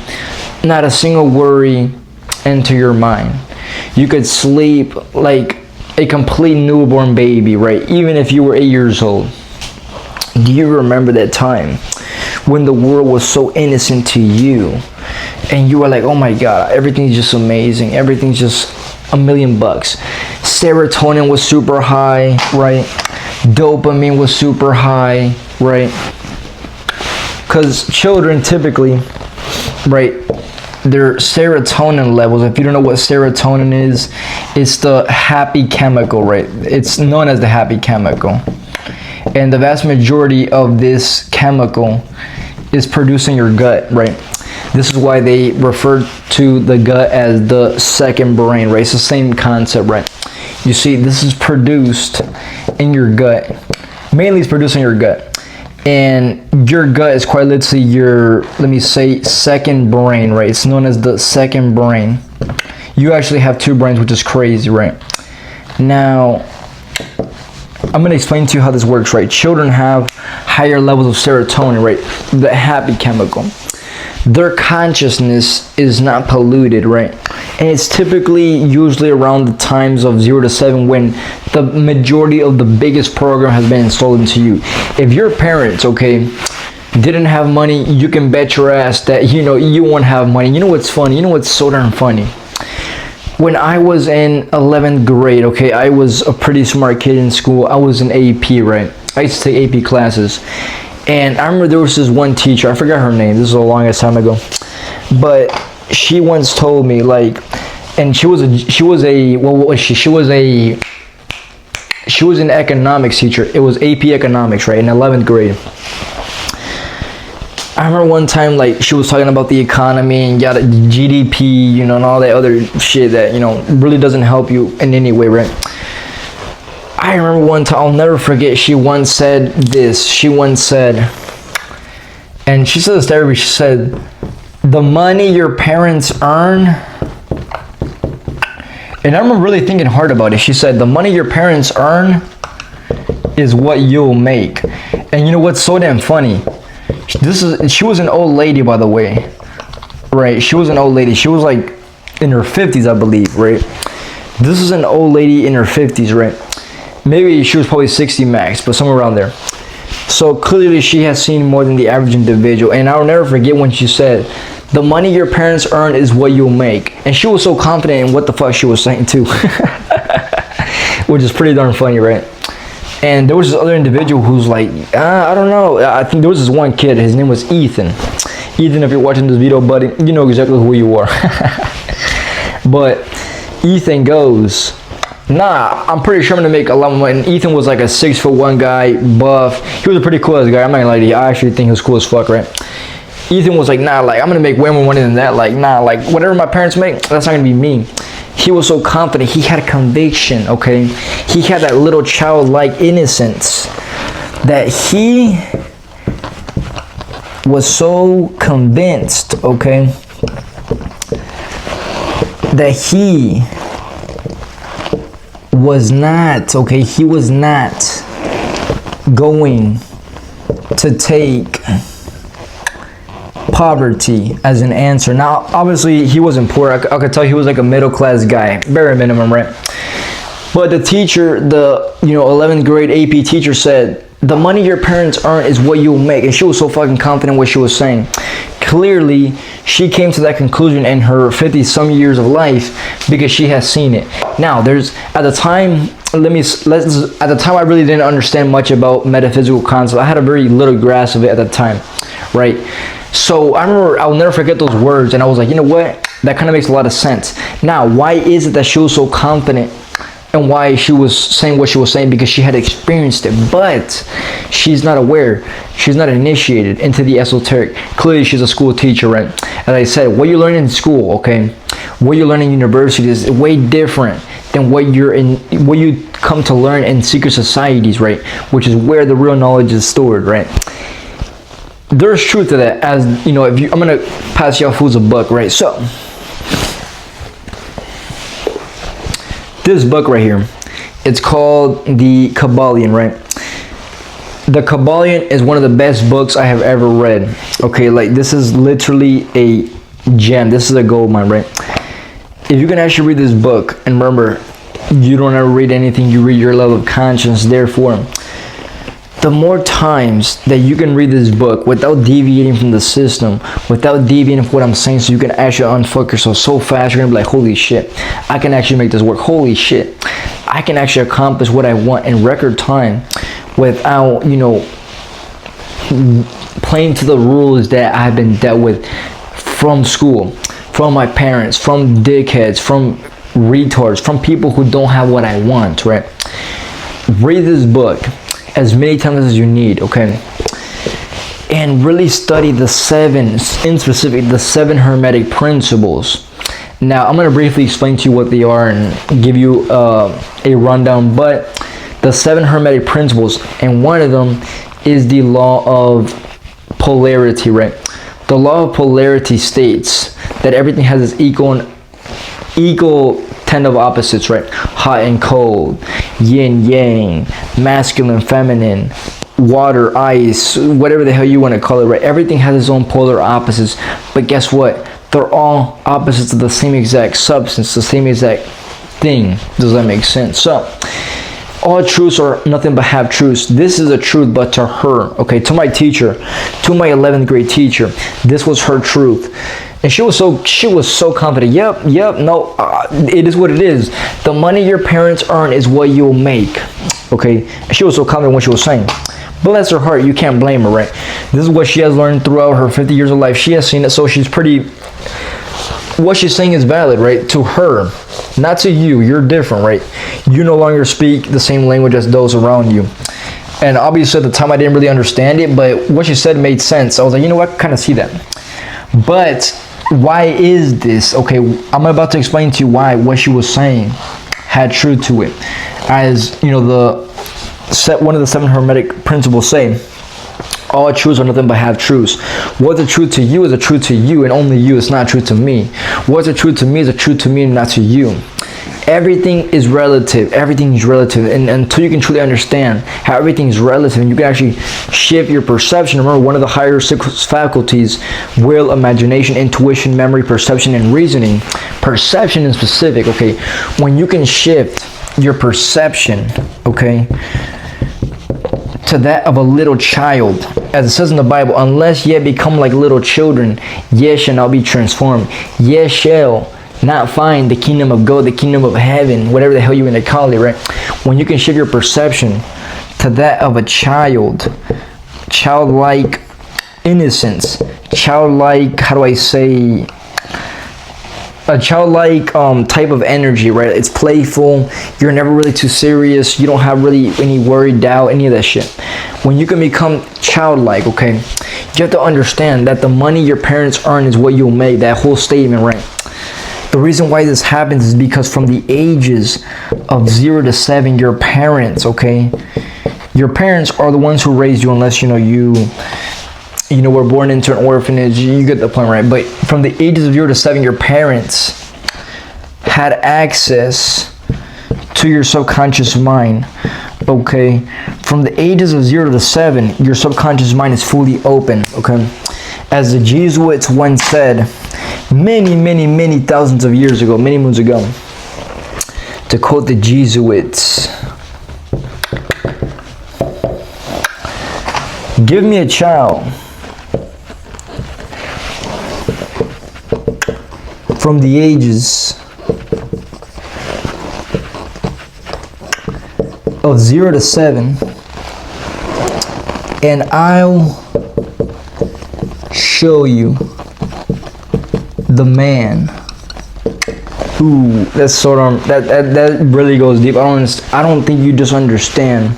Not a single worry enter your mind. You could sleep like a complete newborn baby, right? Even if you were 8 years old. Do you remember that time when the world was so innocent to you and you were like, oh my God, everything's just amazing, everything's just $1,000,000. Serotonin was super high, right? Dopamine was super high, right? Because children typically, right, their serotonin levels, if you don't know what serotonin is, it's the happy chemical, right? It's known as the happy chemical. And the vast majority of this chemical is produced in your gut, right? This is why they refer to the gut as the second brain, right? It's the same concept, right? You see, this is produced in your gut. Mainly it's produced in your gut. And your gut is quite literally your, let me say, second brain, right? It's known as the second brain. You actually have two brains, which is crazy, right? Now, I'm going to explain to you how this works, right? Children have higher levels of serotonin, right? The happy chemical. Their consciousness is not polluted, right? And it's typically usually around the times of 0 to 7 when the majority of the biggest program has been installed into you. If your parents, okay, didn't have money, you can bet your ass that, you won't have money. You know what's funny? You know what's so darn funny? When I was in 11th grade, okay, I was a pretty smart kid in school. I was in AP, right? I used to take AP classes. And I remember there was this one teacher, I forgot her name, this is the longest time ago. But she once told me, like, and she was an economics teacher. It was AP economics, right, in 11th grade. I remember one time, like, she was talking about the economy and yada, GDP, and all that other shit that, really doesn't help you in any way, right? I remember one time, I'll never forget, she once said this. She once said, and she said this to everybody, she said, the money your parents earn, and I remember really thinking hard about it. She said, the money your parents earn is what you'll make. And you know what's so damn funny? She was an old lady, by the way, right? She was an old lady. She was like in her 50s, I believe, right? This is an old lady in her 50s, right? Maybe she was probably 60 max, but somewhere around there. So clearly she has seen more than the average individual. And I'll never forget when she said, the money your parents earn is what you'll make. And she was so confident in what the fuck she was saying too. Which is pretty darn funny, right? And there was this other individual who's like, I don't know. I think there was this one kid, his name was Ethan. Ethan, if you're watching this video, buddy, you know exactly who you are. But Ethan goes, nah, I'm pretty sure I'm gonna make a lot more money. And Ethan was like a 6'1" guy, buff. He was a pretty cool ass guy. I'm not gonna lie to you. I actually think he was cool as fuck, right? Ethan was like, nah, like I'm gonna make way more money than that. Like, nah, like whatever my parents make, that's not gonna be me. He was so confident. He had conviction, okay? He had that little childlike innocence that he was so convinced, okay, that he was not, okay, he was not going to take poverty as an answer. Now, obviously, he wasn't poor. I could tell he was like a middle-class guy, bare minimum, right? But the teacher, the 11th grade AP teacher said, the money your parents earn is what you'll make. And she was so fucking confident in what she was saying. Clearly, she came to that conclusion in her 50-some years of life because she has seen it. Now, at the time, I really didn't understand much about metaphysical concepts. I had a very little grasp of it at the time, right? So I remember, I'll never forget those words, and I was like, you know what? That kind of makes a lot of sense. Now, why is it that she was so confident and why she was saying what she was saying? Because she had experienced it, but she's not aware. She's not initiated into the esoteric. Clearly, she's a school teacher, right? As I said, what you learn in school, okay, what you learn in university is way different than what you come to learn in secret societies, right? Which is where the real knowledge is stored, right? There's truth to that. As you know, I'm gonna pass y'all fools a book, right? So this book right here, it's called The Kybalion, right? The Kybalion is one of the best books I have ever read. Okay, like this is literally a gem. This is a gold mine, right? If you can actually read this book, and remember, you don't ever read anything, you read your level of conscience. Therefore, the more times that you can read this book without deviating from the system, without deviating from what I'm saying, so you can actually unfuck yourself so fast, you're gonna be like, holy shit, I can actually make this work. Holy shit, I can actually accomplish what I want in record time without, playing to the rules that I've been dealt with from school, from my parents, from dickheads, from retards, from people who don't have what I want, right? Read this book as many times as you need, okay? And really study the seven, in specific, the 7 hermetic principles. Now, I'm going to briefly explain to you what they are and give you a rundown, but the 7 hermetic principles, and one of them is the law of polarity, right? The law of polarity states that everything has its equal ten of opposites, right? Hot and cold, yin yang, masculine, feminine, water, ice, whatever the hell you want to call it, right? Everything has its own polar opposites, but guess what? They're all opposites of the same exact substance, the same exact thing. Does that make sense? So, all truths are nothing but half truths. This is a truth, but to her, okay, to my teacher, to my 11th grade teacher, this was her truth. And she was so confident. Yep, no, it is what it is. The money your parents earn is what you'll make. Okay, and she was so confident what she was saying. Bless her heart, you can't blame her, right? This is what she has learned throughout her 50 years of life. She has seen it, so she's pretty. What she's saying is valid, right? To her, not to you. You're different, right? You no longer speak the same language as those around you. And obviously at the time I didn't really understand it, but what she said made sense. I was like, you know what? I kind of see that. But why is this? Okay, I'm about to explain to you why what she was saying had truth to it. As you know, one of the 7 hermetic principles say, all truths are nothing but half truths. What's the truth to you is a truth to you, and only you. It's not true to me. What's the truth to me is a truth to me, and not to you. Everything is relative. Everything is relative, and until you can truly understand how everything is relative, and you can actually shift your perception. Remember, one of the higher 6 faculties: will, imagination, intuition, memory, perception, and reasoning. Perception in specific. Okay, when you can shift your perception, okay, to that of a little child, as it says in the Bible, unless ye become like little children, ye shall not be transformed. Ye shall not find the kingdom of God, the kingdom of heaven, whatever the hell you want to call it, right? When you can shift your perception to that of a child, childlike innocence, childlike, how do I say, a childlike type of energy, right? It's playful. You're never really too serious. You don't have really any worry, doubt, any of that shit. When you can become childlike, okay, you have to understand that the money your parents earn is what you'll make. That whole statement, right? The reason why this happens is because from the ages of 0 to 7, your parents, okay, your parents are the ones who raised you, unless you know, were born into an orphanage. You get the point, right? But from the ages of 0 to 7, your parents had access to your subconscious mind, okay? From the ages of 0 to 7, your subconscious mind is fully open, okay? As the Jesuits once said, many thousands of years ago, many moons ago, to quote the Jesuits, give me a child from the ages of 0 to 7, and I'll show you the man. Ooh, that's sort of that really goes deep. I don't think you just understand.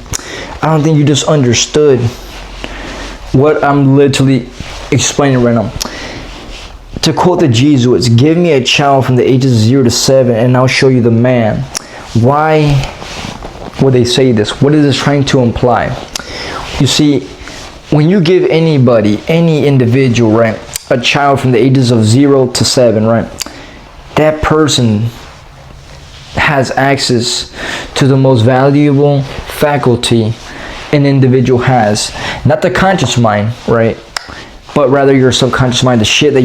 I don't think you just understood what I'm literally explaining right now. To quote the Jesuits, give me a child from the ages of 0 to 7 and I'll show you the man. Why would they say this? What is this trying to imply? You see, when you give anybody, any individual, right, a child from the ages of 0 to 7, right, that person has access to the most valuable faculty an individual has. Not the conscious mind, right, but rather your subconscious mind, the shit that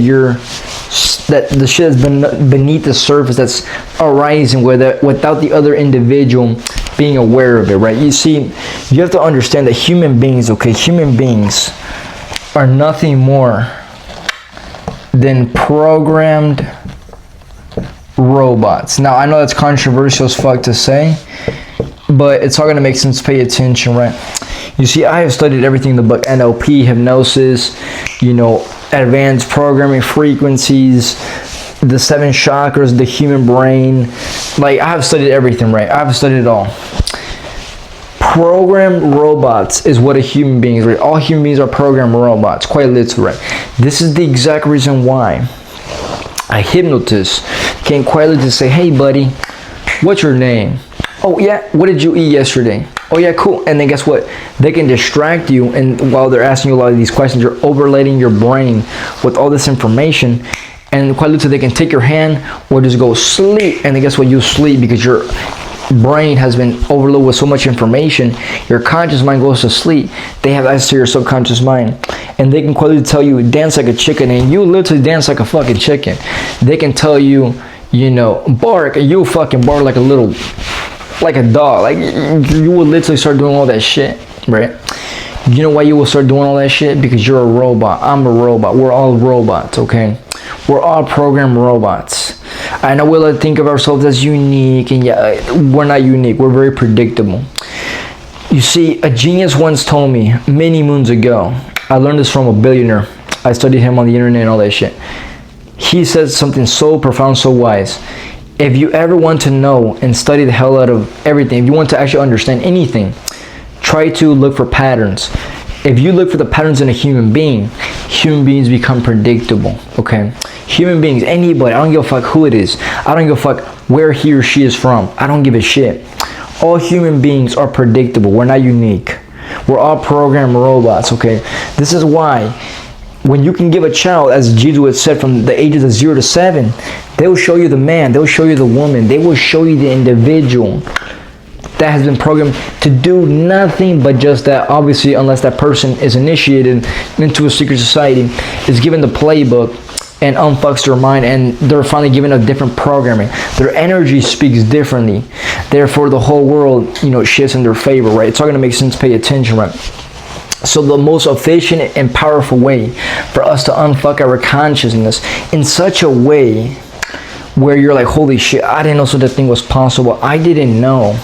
the shit that's been beneath the surface, that's arising without the other individual being aware of it, right? You see, you have to understand that human beings, okay, human beings are nothing more than programmed robots. Now, I know that's controversial as fuck to say, but it's all gonna make sense. Pay attention, right? You see, I have studied everything in the book: NLP, hypnosis, you know, advanced programming, frequencies, the 7 chakras, the human brain. Like, I have studied everything, right? I have studied it all. Programmed robots is what a human being is, right? All human beings are programmed robots, quite literally, right? This is the exact reason why a hypnotist can quite literally say, hey buddy, what's your name? Oh yeah, what did you eat yesterday? Oh yeah, cool. And then guess what? They can distract you, and while they're asking you a lot of these questions, you're overloading your brain with all this information, and quite literally they can take your hand or just go sleep, and then guess what? You sleep because your brain has been overloaded with so much information. Your conscious mind goes to sleep. They have access to your subconscious mind, and they can quite literally tell you dance like a chicken, and you literally dance like a fucking chicken. They can tell you, you know, bark, and you fucking bark like a dog. Like, you will literally start doing all that shit, right? You know why you will start doing all that shit? Because you're a robot. I'm a robot. We're all robots, okay? We're all programmed robots. I know we like to think of ourselves as unique, and yeah, we're not unique. We're very predictable. You see, a genius once told me many moons ago. I learned this from a billionaire. I studied him on the internet and all that shit. He said something so profound, so wise. If you ever want to know and study the hell out of everything, if you want to actually understand anything, try to look for patterns. If you look for the patterns in a human being, human beings become predictable, okay? Human beings, anybody, I don't give a fuck who it is. I don't give a fuck where he or she is from. I don't give a shit. All human beings are predictable. We're not unique. We're all programmed robots, okay? This is why when you can give a child, as Jesus said, from the ages of 0 to 7, they will show you the man, they will show you the woman, they will show you the individual that has been programmed to do nothing but just that. Obviously, unless that person is initiated into a secret society, is given the playbook and unfucks their mind, and they're finally given a different programming. Their energy speaks differently. Therefore, the whole world, you know, shifts in their favor, right? It's all gonna make sense. Pay attention, right? So the most efficient and powerful way for us to unfuck our consciousness in such a way where you're like, holy shit, I didn't know such a thing was possible. I didn't know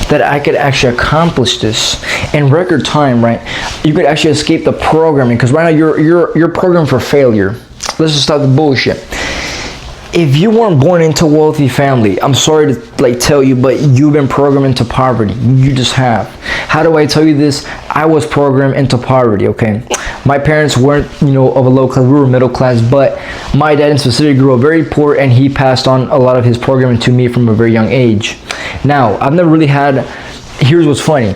that I could actually accomplish this in record time, right? You could actually escape the programming, because right now you're programmed for failure. Let's just stop the bullshit. If you weren't born into a wealthy family, I'm sorry to like tell you, but you've been programmed into poverty. You just have. How do I tell you this? I was programmed into poverty, okay? My parents weren't, of a low class. We were middle class, but my dad in specific grew up very poor, and he passed on a lot of his programming to me from a very young age. Now, I've never really had, here's what's funny.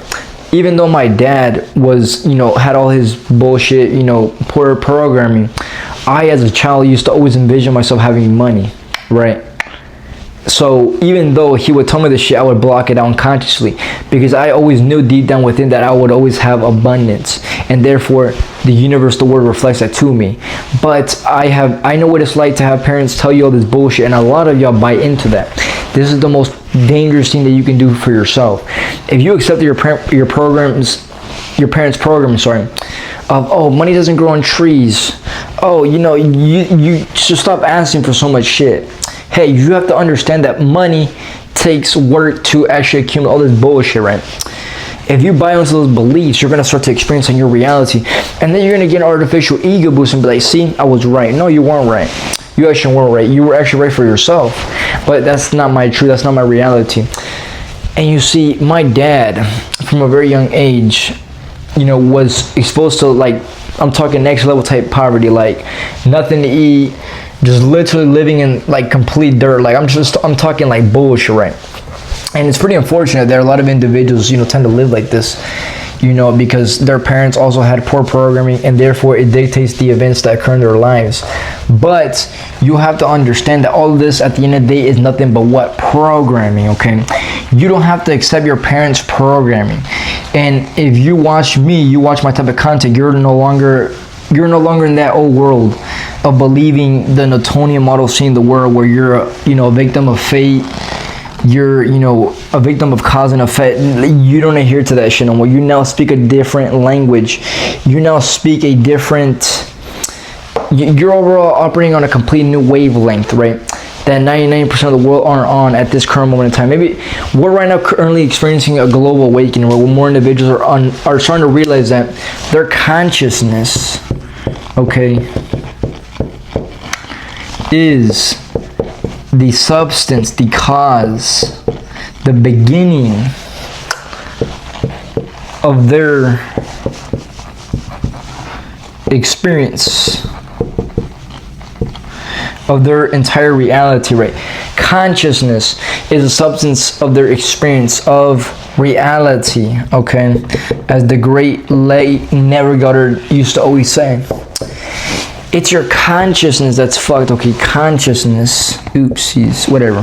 Even though my dad was, had all his bullshit, poor programming, I, as a child, used to always envision myself having money, right? So even though he would tell me this shit, I would block it out unconsciously, because I always knew deep down within that I would always have abundance, and therefore the universe, the world, reflects that to me. But I know what it's like to have parents tell you all this bullshit, and a lot of y'all buy into that. This is the most dangerous thing that you can do for yourself. If you accept your parents' program, of money doesn't grow on trees. You should stop asking for so much shit. Hey, you have to understand that money takes work to actually accumulate all this bullshit, right? If you buy into those beliefs, you're going to start to experience in your reality. And then you're going to get an artificial ego boost and be like, see, I was right. No, you weren't right. You actually weren't right. You were actually right for yourself. But that's not my truth. That's not my reality. And you see, my dad, from a very young age, was exposed to, like, I'm talking next level type poverty, like nothing to eat, just literally living in like complete dirt. Like I'm talking like bullshit, right? And it's pretty unfortunate that a lot of individuals, tend to live like this, because their parents also had poor programming, and therefore it dictates the events that occur in their lives. But you have to understand that all of this at the end of the day is nothing but what? Programming, okay? You don't have to accept your parents' programming. And if you watch me, you watch my type of content, you're no longer in that old world of believing the Newtonian model of seeing the world, where you're a victim of fate. You're a victim of cause and effect. You don't adhere to that shit no more. You now speak a different language. You now speak a different, you're overall operating on a complete new wavelength, right? That 99% of the world aren't on at this current moment in time. Maybe we're right now currently experiencing a global awakening, where more individuals are starting to realize that their consciousness, okay, is the substance, the cause, the beginning of their experience, of their entire reality, right? Consciousness is a substance of their experience of reality, okay? As the great late Neville Goddard used to always say. It's your consciousness that's fucked, okay? Consciousness, oopsies, whatever.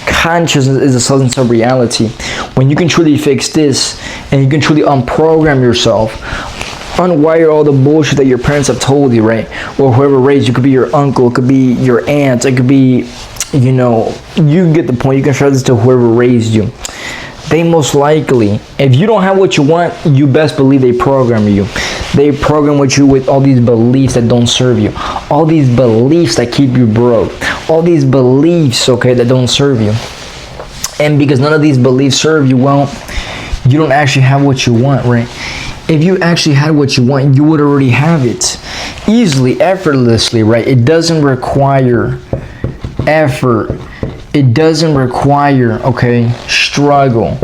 Consciousness is a substance of reality. When you can truly fix this, and you can truly unprogram yourself, unwire all the bullshit that your parents have told you, right? Or whoever raised you. It could be your uncle, it could be your aunt, it could be, you get the point. You can share this to whoever raised you. They most likely, if you don't have what you want, you best believe they program you. They program with you with all these beliefs that don't serve you. All these beliefs that keep you broke. All these beliefs, okay, that don't serve you. And because none of these beliefs serve you, well, you don't actually have what you want, right? If you actually had what you want, you would already have it. Easily, effortlessly, right? It doesn't require effort. It doesn't require, okay, struggle.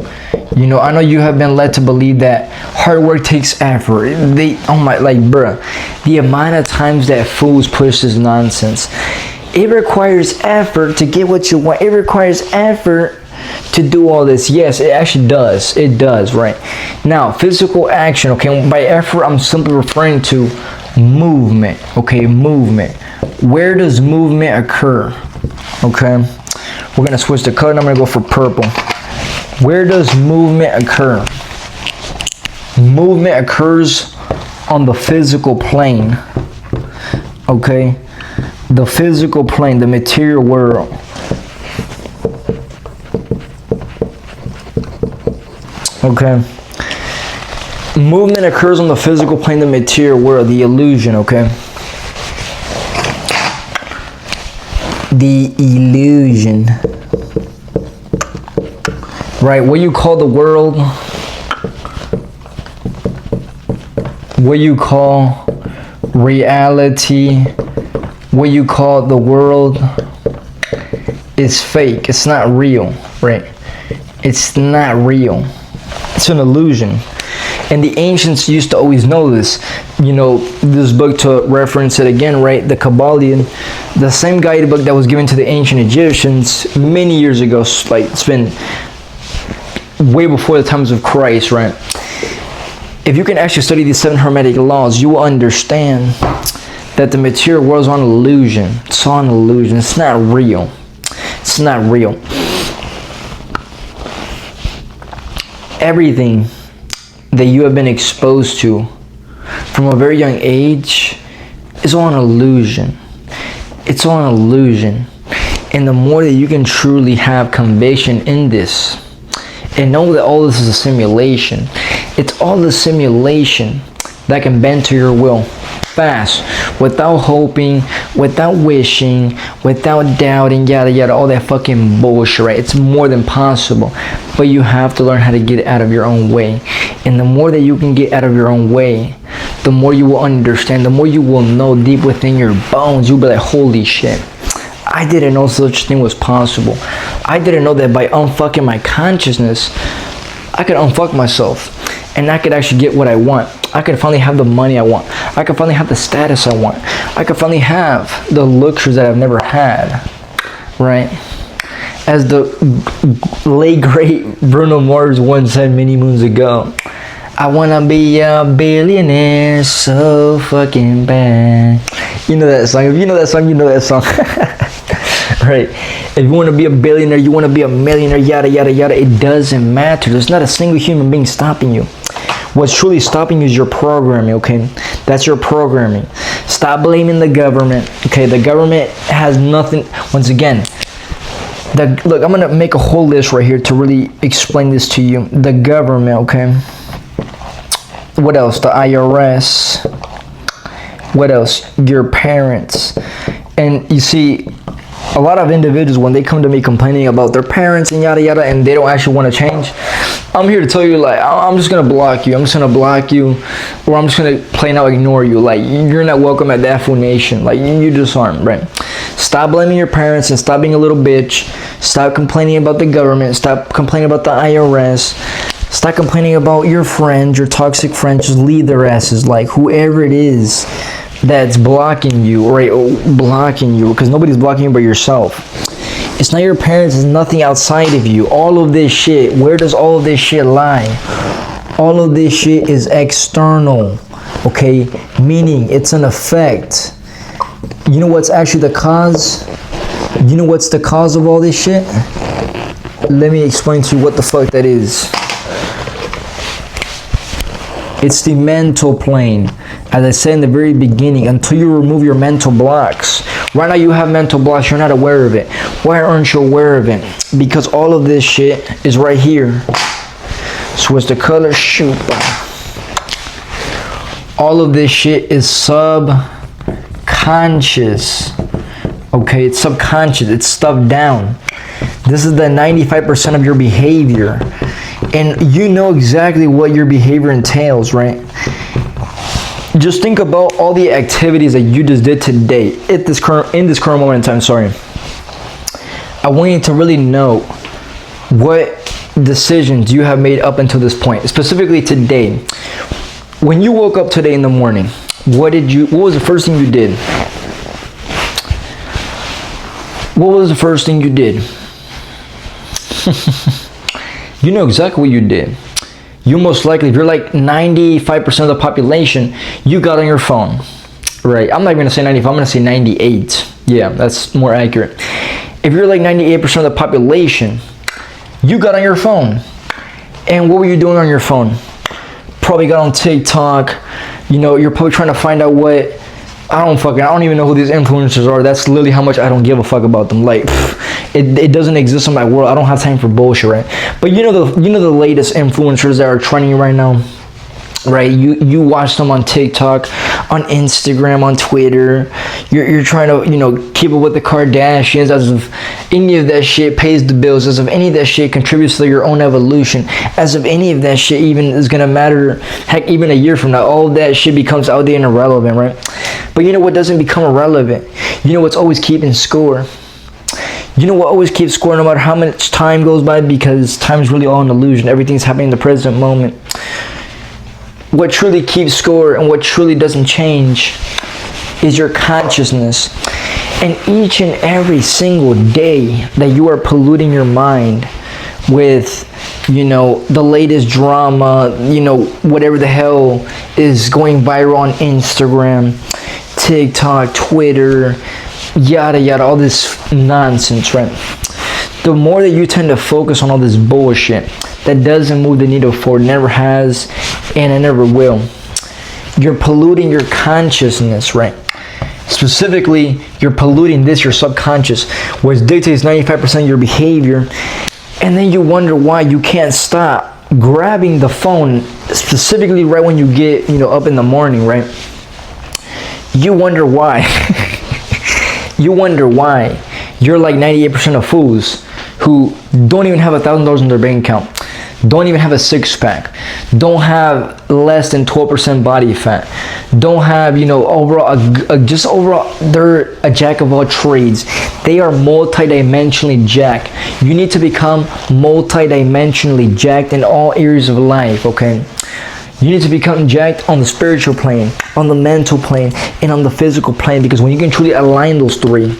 I know you have been led to believe that hard work takes effort. Bruh, the amount of times that fools push this nonsense. It requires effort to get what you want. It requires effort to do all this. Yes, it actually does. It does, right? Now, physical action, okay? By effort, I'm simply referring to movement, okay? Movement. Where does movement occur? Okay? We're going to switch the color, and I'm going to go for purple. Where does movement occur? Movement occurs on the physical plane. Okay? The physical plane, the material world. Okay? Movement occurs on the physical plane, the material world, the illusion, okay? The illusion. right? What you call the world, what you call reality, what you call the world is fake. It's not real, right? It's not real. It's an illusion. And the ancients used to always know this. You know, this book, to reference it again, right? The Kabbalion, the same guidebook that was given to the ancient Egyptians many years ago, like it's been way before the times of Christ, right? If you can actually study these 7 Hermetic laws, you will understand that the material world is an illusion. It's all an illusion. It's not real. It's not real. Everything that you have been exposed to from a very young age is all an illusion. It's all an illusion. And the more that you can truly have conviction in this and know that all this is a simulation, it's all the simulation that can bend to your will fast, without hoping, without wishing, without doubting, yada yada, all that fucking bullshit, right? It's more than possible, but you have to learn how to get out of your own way. And the more that you can get out of your own way, the more you will understand, the more you will know deep within your bones. You'll be like, holy shit, I didn't know such thing was possible. I didn't know that by unfucking my consciousness, I could unfuck myself and I could actually get what I want. I could finally have the money I want. I could finally have the status I want. I could finally have the luxuries that I've never had, right? As the late great Bruno Mars once said many moons ago, I wanna be a billionaire so fucking bad. You know that song. If you know that song, you know that song. Right? If you want to be a billionaire, you want to be a millionaire, yada yada yada, it doesn't matter. There's not a single human being stopping you. What's truly stopping you is your programming, okay? That's your programming. Stop blaming the government, okay? The government has nothing. Once again, look, I'm going to make a whole list right here to really explain this to you. The government, okay? What else? The IRS. What else? Your parents. And you see, a lot of individuals, when they come to me complaining about their parents and yada yada, and they don't actually want to change, I'm here to tell you, like, I'm just gonna block you. I'm just gonna block you, or I'm just gonna plain out ignore you. Like, you're not welcome at the Afro Nation. Like, you just aren't, right? Stop blaming your parents and stop being a little bitch. Stop complaining about the government. Stop complaining about the IRS. Stop complaining about your friends, your toxic friends. Just leave their asses. Like, whoever it is that's blocking you, right? Blocking you, because nobody's blocking you but yourself. It's not your parents, it's nothing outside of you. All of this shit, where does all of this shit lie? All of this shit is external, okay? Meaning it's an effect. You know what's actually the cause? You know what's the cause of all this shit? Let me explain to you what the fuck that is. It's the mental plane. As I said in the very beginning, until you remove your mental blocks. Right now you have mental blocks, you're not aware of it. Why aren't you aware of it? Because all of this shit is right here. So what's the color? Shoot. All of this shit is subconscious. Okay, it's subconscious, it's stuffed down. This is the 95% of your behavior. And you know exactly what your behavior entails, right? Just think about all the activities that you just did today in this current moment in time. Sorry, I want you to really know what decisions you have made up until this point, specifically today. When you woke up today in the morning, what was the first thing you did? What was the first thing you did? You know exactly what you did. You most likely, if you're like 95% of the population, you got on your phone, right? I'm not even gonna say 95, I'm gonna say 98. Yeah, that's more accurate. If you're like 98% of the population, you got on your phone. And what were you doing on your phone? Probably got on TikTok. You know, you're probably trying to find out what, I don't even know who these influencers are. That's literally how much I don't give a fuck about them. Like, it doesn't exist in my world. I don't have time for bullshit, right? But you know the latest influencers that are trending right now. right? You watch them on TikTok, on Instagram, on Twitter. You're trying to, you know, keep up with the Kardashians, as if any of that shit pays the bills, as if any of that shit contributes to your own evolution, as if any of that shit even is gonna matter. Heck, even a year from now, all of that shit becomes outdated and irrelevant, right? But you know what doesn't become irrelevant? You know what's always keeping score? You know what always keeps score no matter how much time goes by, because time is really all an illusion. Everything's happening in the present moment. What truly keeps score and what truly doesn't change is your consciousness. And each and every single day that you are polluting your mind with, you know, the latest drama, you know, whatever the hell is going viral on Instagram, TikTok, Twitter, yada yada, all this nonsense, right? The more that you tend to focus on all this bullshit that doesn't move the needle forward, never has, and it never will, you're polluting your consciousness, right? Specifically, you're polluting your subconscious, which dictates 95% of your behavior. And then you wonder why you can't stop grabbing the phone, specifically right when you get, you know, up in the morning, right? You wonder why. You wonder why you're like 98% of fools who don't even have $1,000 in their bank account, don't even have a six-pack, don't have less than 12% body fat, don't have, you know, overall, just overall, they're a jack of all trades. They are multidimensionally jacked. You need to become multidimensionally jacked in all areas of life, okay? You need to become jacked on the spiritual plane, on the mental plane, and on the physical plane, because when you can truly align those three,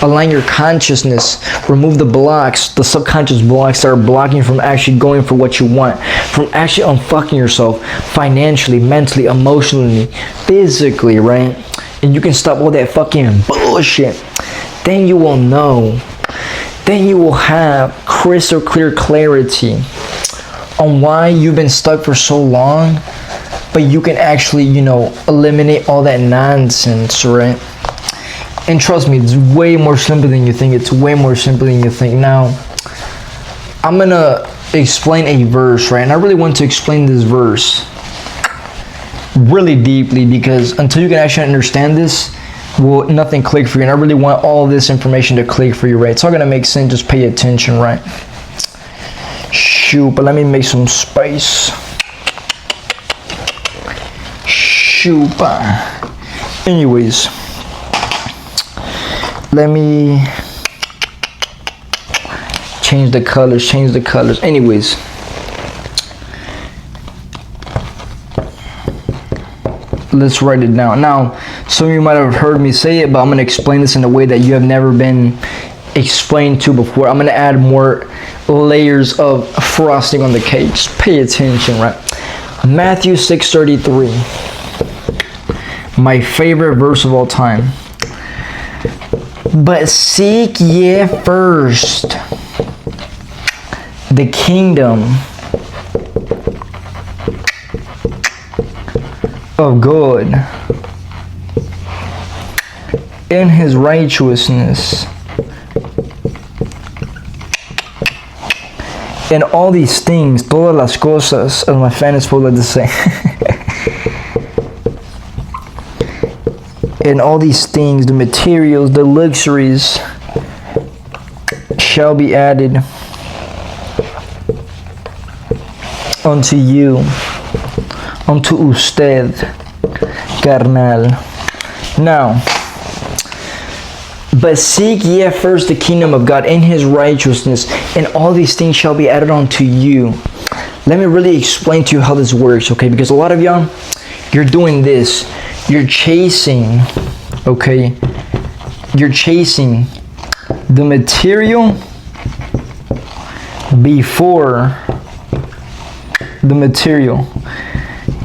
align your consciousness, remove the blocks, the subconscious blocks that are blocking you from actually going for what you want, from actually unfucking yourself financially, mentally, emotionally, physically, right? And you can stop all that fucking bullshit. Then you will know. Then you will have crystal clear clarity on why you've been stuck for so long, but you can actually, you know, eliminate all that nonsense, right? And trust me, it's way more simple than you think. It's way more simple than you think. Now, I'm gonna explain a verse, right? And I really want to explain this verse really deeply, because until you can actually understand this, will nothing click for you. And I really want all this information to click for you, right? It's all gonna make sense. Just pay attention, right? Shoot, but let me make some space. Shoot. Anyways, let me change the colors. Anyways, let's write it down. Now, some of you might have heard me say it, but I'm going to explain this in a way that you have never been explained to before. I'm going to add more layers of frosting on the cake. Just pay attention, right? Matthew 6:33, my favorite verse of all time. But seek ye first the kingdom of God and his righteousness, and all these things, todas las cosas, as my fan is supposed to say, and all these things, the materials, the luxuries, shall be added unto you, unto usted, carnal. Now, but seek ye first the kingdom of God and his righteousness, and all these things shall be added unto you. Let me really explain to you how this works, okay? Because a lot of y'all, you're doing this. You're chasing, okay? You're chasing the material before the material.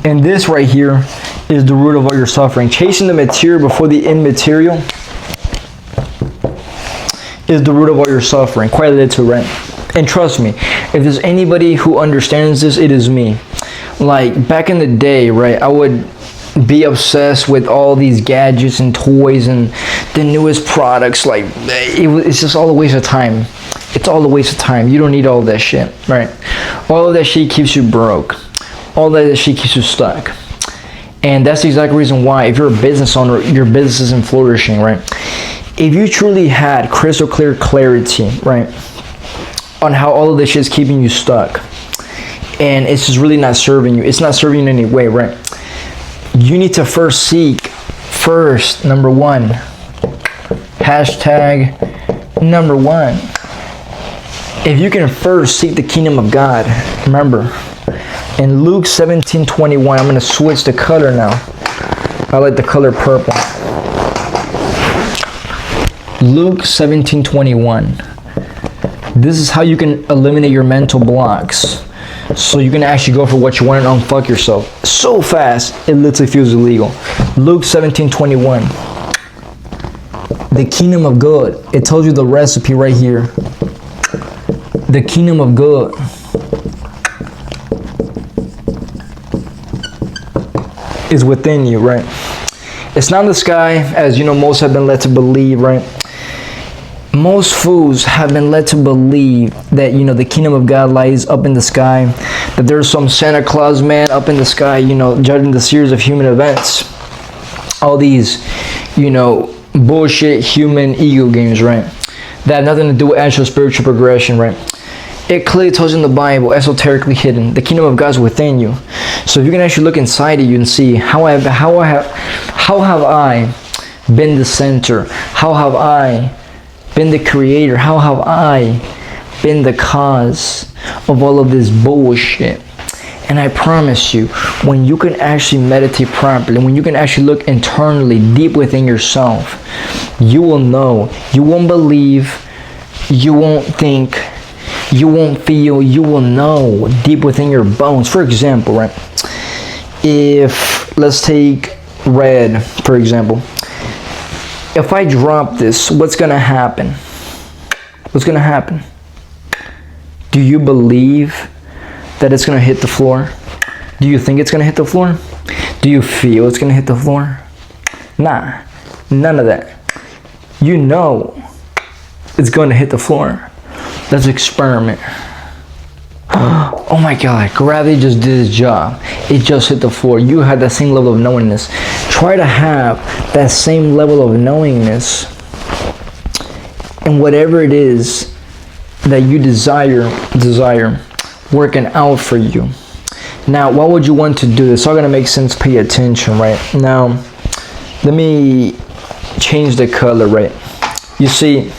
And this right here is the root of all your suffering. Chasing the material before the immaterial is the root of all your suffering. Quite literally, right? And trust me, if there's anybody who understands this, it is me. Like, back in the day, right, I would be obsessed with all these gadgets and toys and the newest products. Like, it's just all a waste of time. It's all a waste of time. You don't need all that shit, right? All of that shit keeps you broke. all that shit keeps you stuck. And that's the exact reason why, if you're a business owner, your business isn't flourishing, right? If you truly had crystal clear clarity, right, on how all of this shit is keeping you stuck, and it's just really not serving you, it's not serving you in any way, right? You need to first number one, hashtag number one. If you can first seek the kingdom of God, remember, in Luke 17:21, I'm going to switch the color now. I like the color purple. Luke 17:21. This is how you can eliminate your mental blocks, so you can actually go for what you want and unfuck yourself so fast it literally feels illegal. Luke 17:21. The kingdom of God. It tells you the recipe right here. The kingdom of God is within you, right? It's not in the sky, as you know, most have been led to believe, right? Most fools have been led to believe that, you know, the kingdom of God lies up in the sky, that there's some Santa Claus man up in the sky, you know, judging the series of human events. All these, you know, bullshit human ego games, right? That have nothing to do with actual spiritual progression, right? It clearly tells you in the Bible, esoterically hidden, the kingdom of God is within you. So if you can actually look inside of you and see how have I been the center? How have I been the creator? How have I been the cause of all of this bullshit? And I promise you, when you can actually meditate properly, when you can actually look internally, deep within yourself, you will know, you won't believe, you won't think, you won't feel, you will know deep within your bones. For example, right? If, let's take red, for example. If I drop this, what's going to happen? What's going to happen? Do you believe that it's going to hit the floor? Do you think it's going to hit the floor? Do you feel it's going to hit the floor? Nah, none of that. You know it's going to hit the floor. Let's experiment. Oh my God, gravity just did its job. It just hit the floor. You had that same level of knowingness. Try to have that same level of knowingness in whatever it is that you desire working out for you. Now, why would you want to do this? It's all gonna make sense. Pay attention, right? Now, let me change the color, right? You see,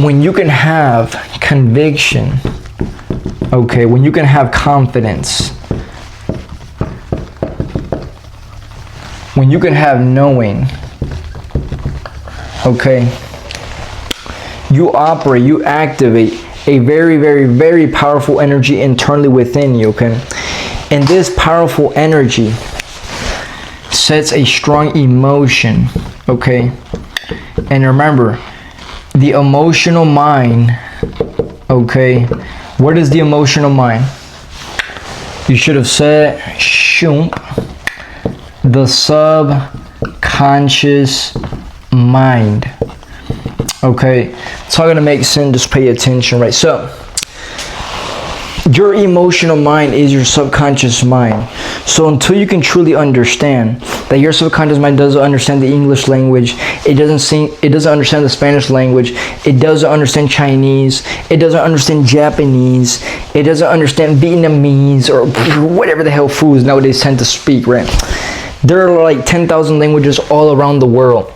when you can have conviction, okay, when you can have confidence, when you can have knowing, okay, you operate, you activate a very, very, very powerful energy internally within you, okay? And this powerful energy sets a strong emotion, okay? And remember, the emotional mind, okay? What is the emotional mind? You should have said, shump, the subconscious mind. Okay, it's all gonna make sense, just pay attention, right? So, your emotional mind is your subconscious mind. So until you can truly understand that your subconscious mind doesn't understand the English language, it doesn't understand the Spanish language, it doesn't understand Chinese, it doesn't understand Japanese, it doesn't understand Vietnamese, or whatever the hell foods nowadays tend to speak, right? There are like 10,000 languages all around the world.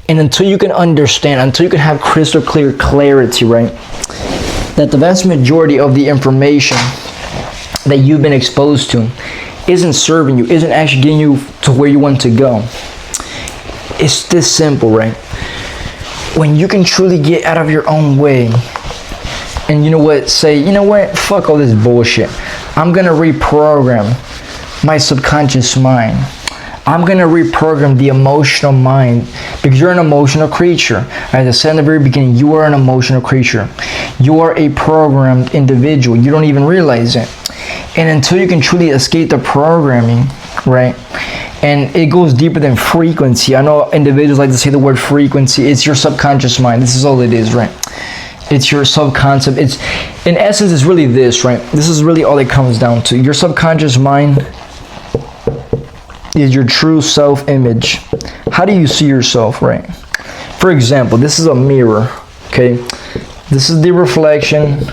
And until you can understand, until you can have crystal clear clarity, right, that the vast majority of the information that you've been exposed to isn't serving you, isn't actually getting you to where you want to go. It's this simple, right? When you can truly get out of your own way and, you know what, say, you know what, fuck all this bullshit. I'm gonna reprogram my subconscious mind. I'm going to reprogram the emotional mind, because you're an emotional creature. As I said in the very beginning, you are an emotional creature. You are a programmed individual. You don't even realize it. And until you can truly escape the programming, right? And it goes deeper than frequency. I know individuals like to say the word frequency. It's your subconscious mind. This is all it is, right? It's your subconcept. It's, in essence, it's really this, right? This is really all it comes down to. Your subconscious mind is your true self-image. How do you see yourself, right? For example, this is a mirror, okay? This is the reflection,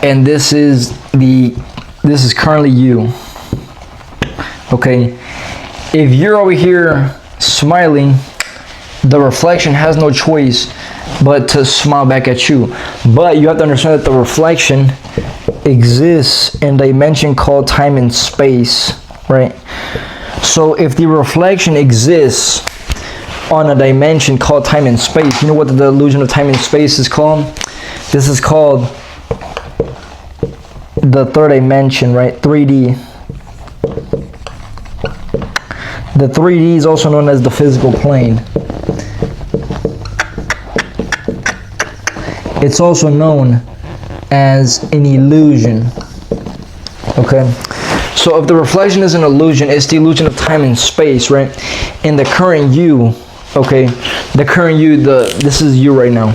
and this is currently you, okay? If you're over here smiling, the reflection has no choice but to smile back at you. But you have to understand that the reflection exists in a dimension called time and space, right? So if the reflection exists on a dimension called time and space, you know what the illusion of time and space is called? This is called the third dimension, right? 3D. The 3D is also known as the physical plane. It's also known as an illusion. Okay? So if the reflection is an illusion, it's the illusion of time and space, right? And the current you, okay, the current you, this is you right now.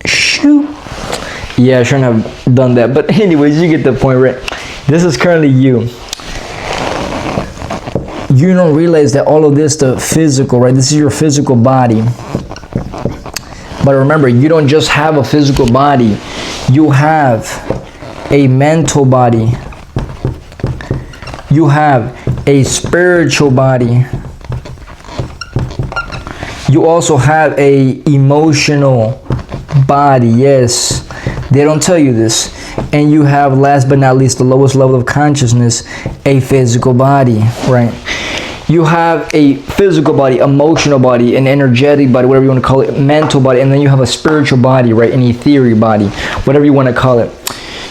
Shoot. Yeah, I shouldn't have done that. But anyways, you get the point, right? This is currently you. You don't realize that all of this, the physical, right? This is your physical body. But remember, you don't just have a physical body. You have a mental body. You have a spiritual body. You also have a emotional body. Yes, they don't tell you this. And you have, last but not least, the lowest level of consciousness, a physical body, right? You have a physical body, emotional body, an energetic body, whatever you want to call it, mental body, and then you have a spiritual body, right? An etheric body, whatever you want to call it.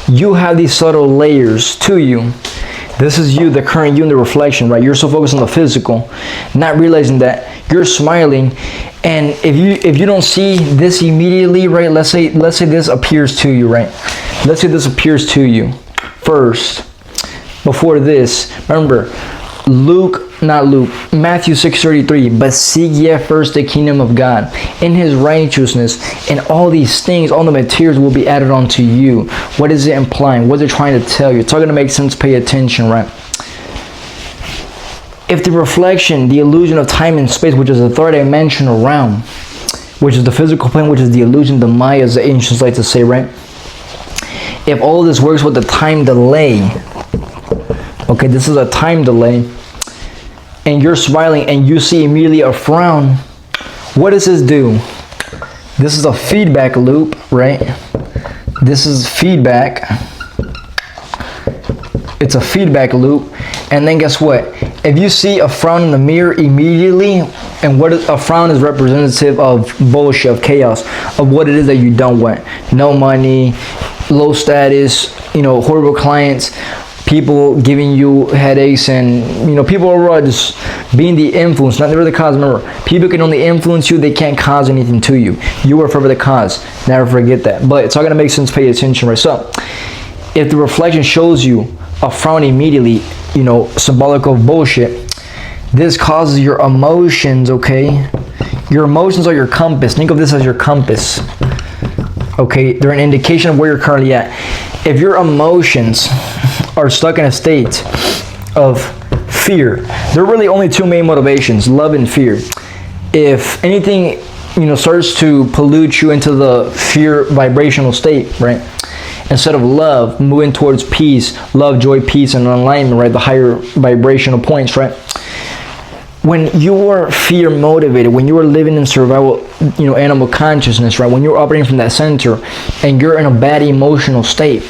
You have these subtle layers to you. This is you, the current you in the reflection, right? You're so focused on the physical, not realizing that you're smiling. And if you don't see this immediately, right? Let's say this appears to you, right? Let's say this appears to you first, before this. Remember, Matthew 6:33, but seek ye first the kingdom of God and his righteousness, and all these things, all the materials will be added onto you. What is it implying? What is it trying to tell you? It's all going to make sense. Pay attention, right? If the reflection, the illusion of time and space, which is the third dimensional realm, which is the physical plane, which is the illusion, the Maya, as the ancients like to say, right? If all this works with the time delay, okay, this is a time delay, and you're smiling and you see immediately a frown, what does this do? This is a feedback loop, right? This is feedback. It's a feedback loop. And then guess what? If you see a frown in the mirror immediately, and what a frown is representative of bullshit, of chaos, of what it is that you don't want. No money, low status, horrible clients, people giving you headaches, and people overall just being the influence, not really the cause. Remember, people can only influence you, they can't cause anything to you. You are forever the cause. Never forget that. But it's all gonna make sense. Pay attention, right? So if the reflection shows you a frown immediately, symbolic of bullshit, this causes your emotions, okay? Your emotions are your compass. Think of this as your compass. Okay, they're an indication of where you're currently at. If your emotions are stuck in a state of fear, there are really only two main motivations, love and fear. If anything, starts to pollute you into the fear vibrational state, right? Instead of love, moving towards peace, love, joy, peace, and alignment, right? The higher vibrational points, right? When you're fear motivated, when you are living in survival, animal consciousness, right? When you're operating from that center and you're in a bad emotional state,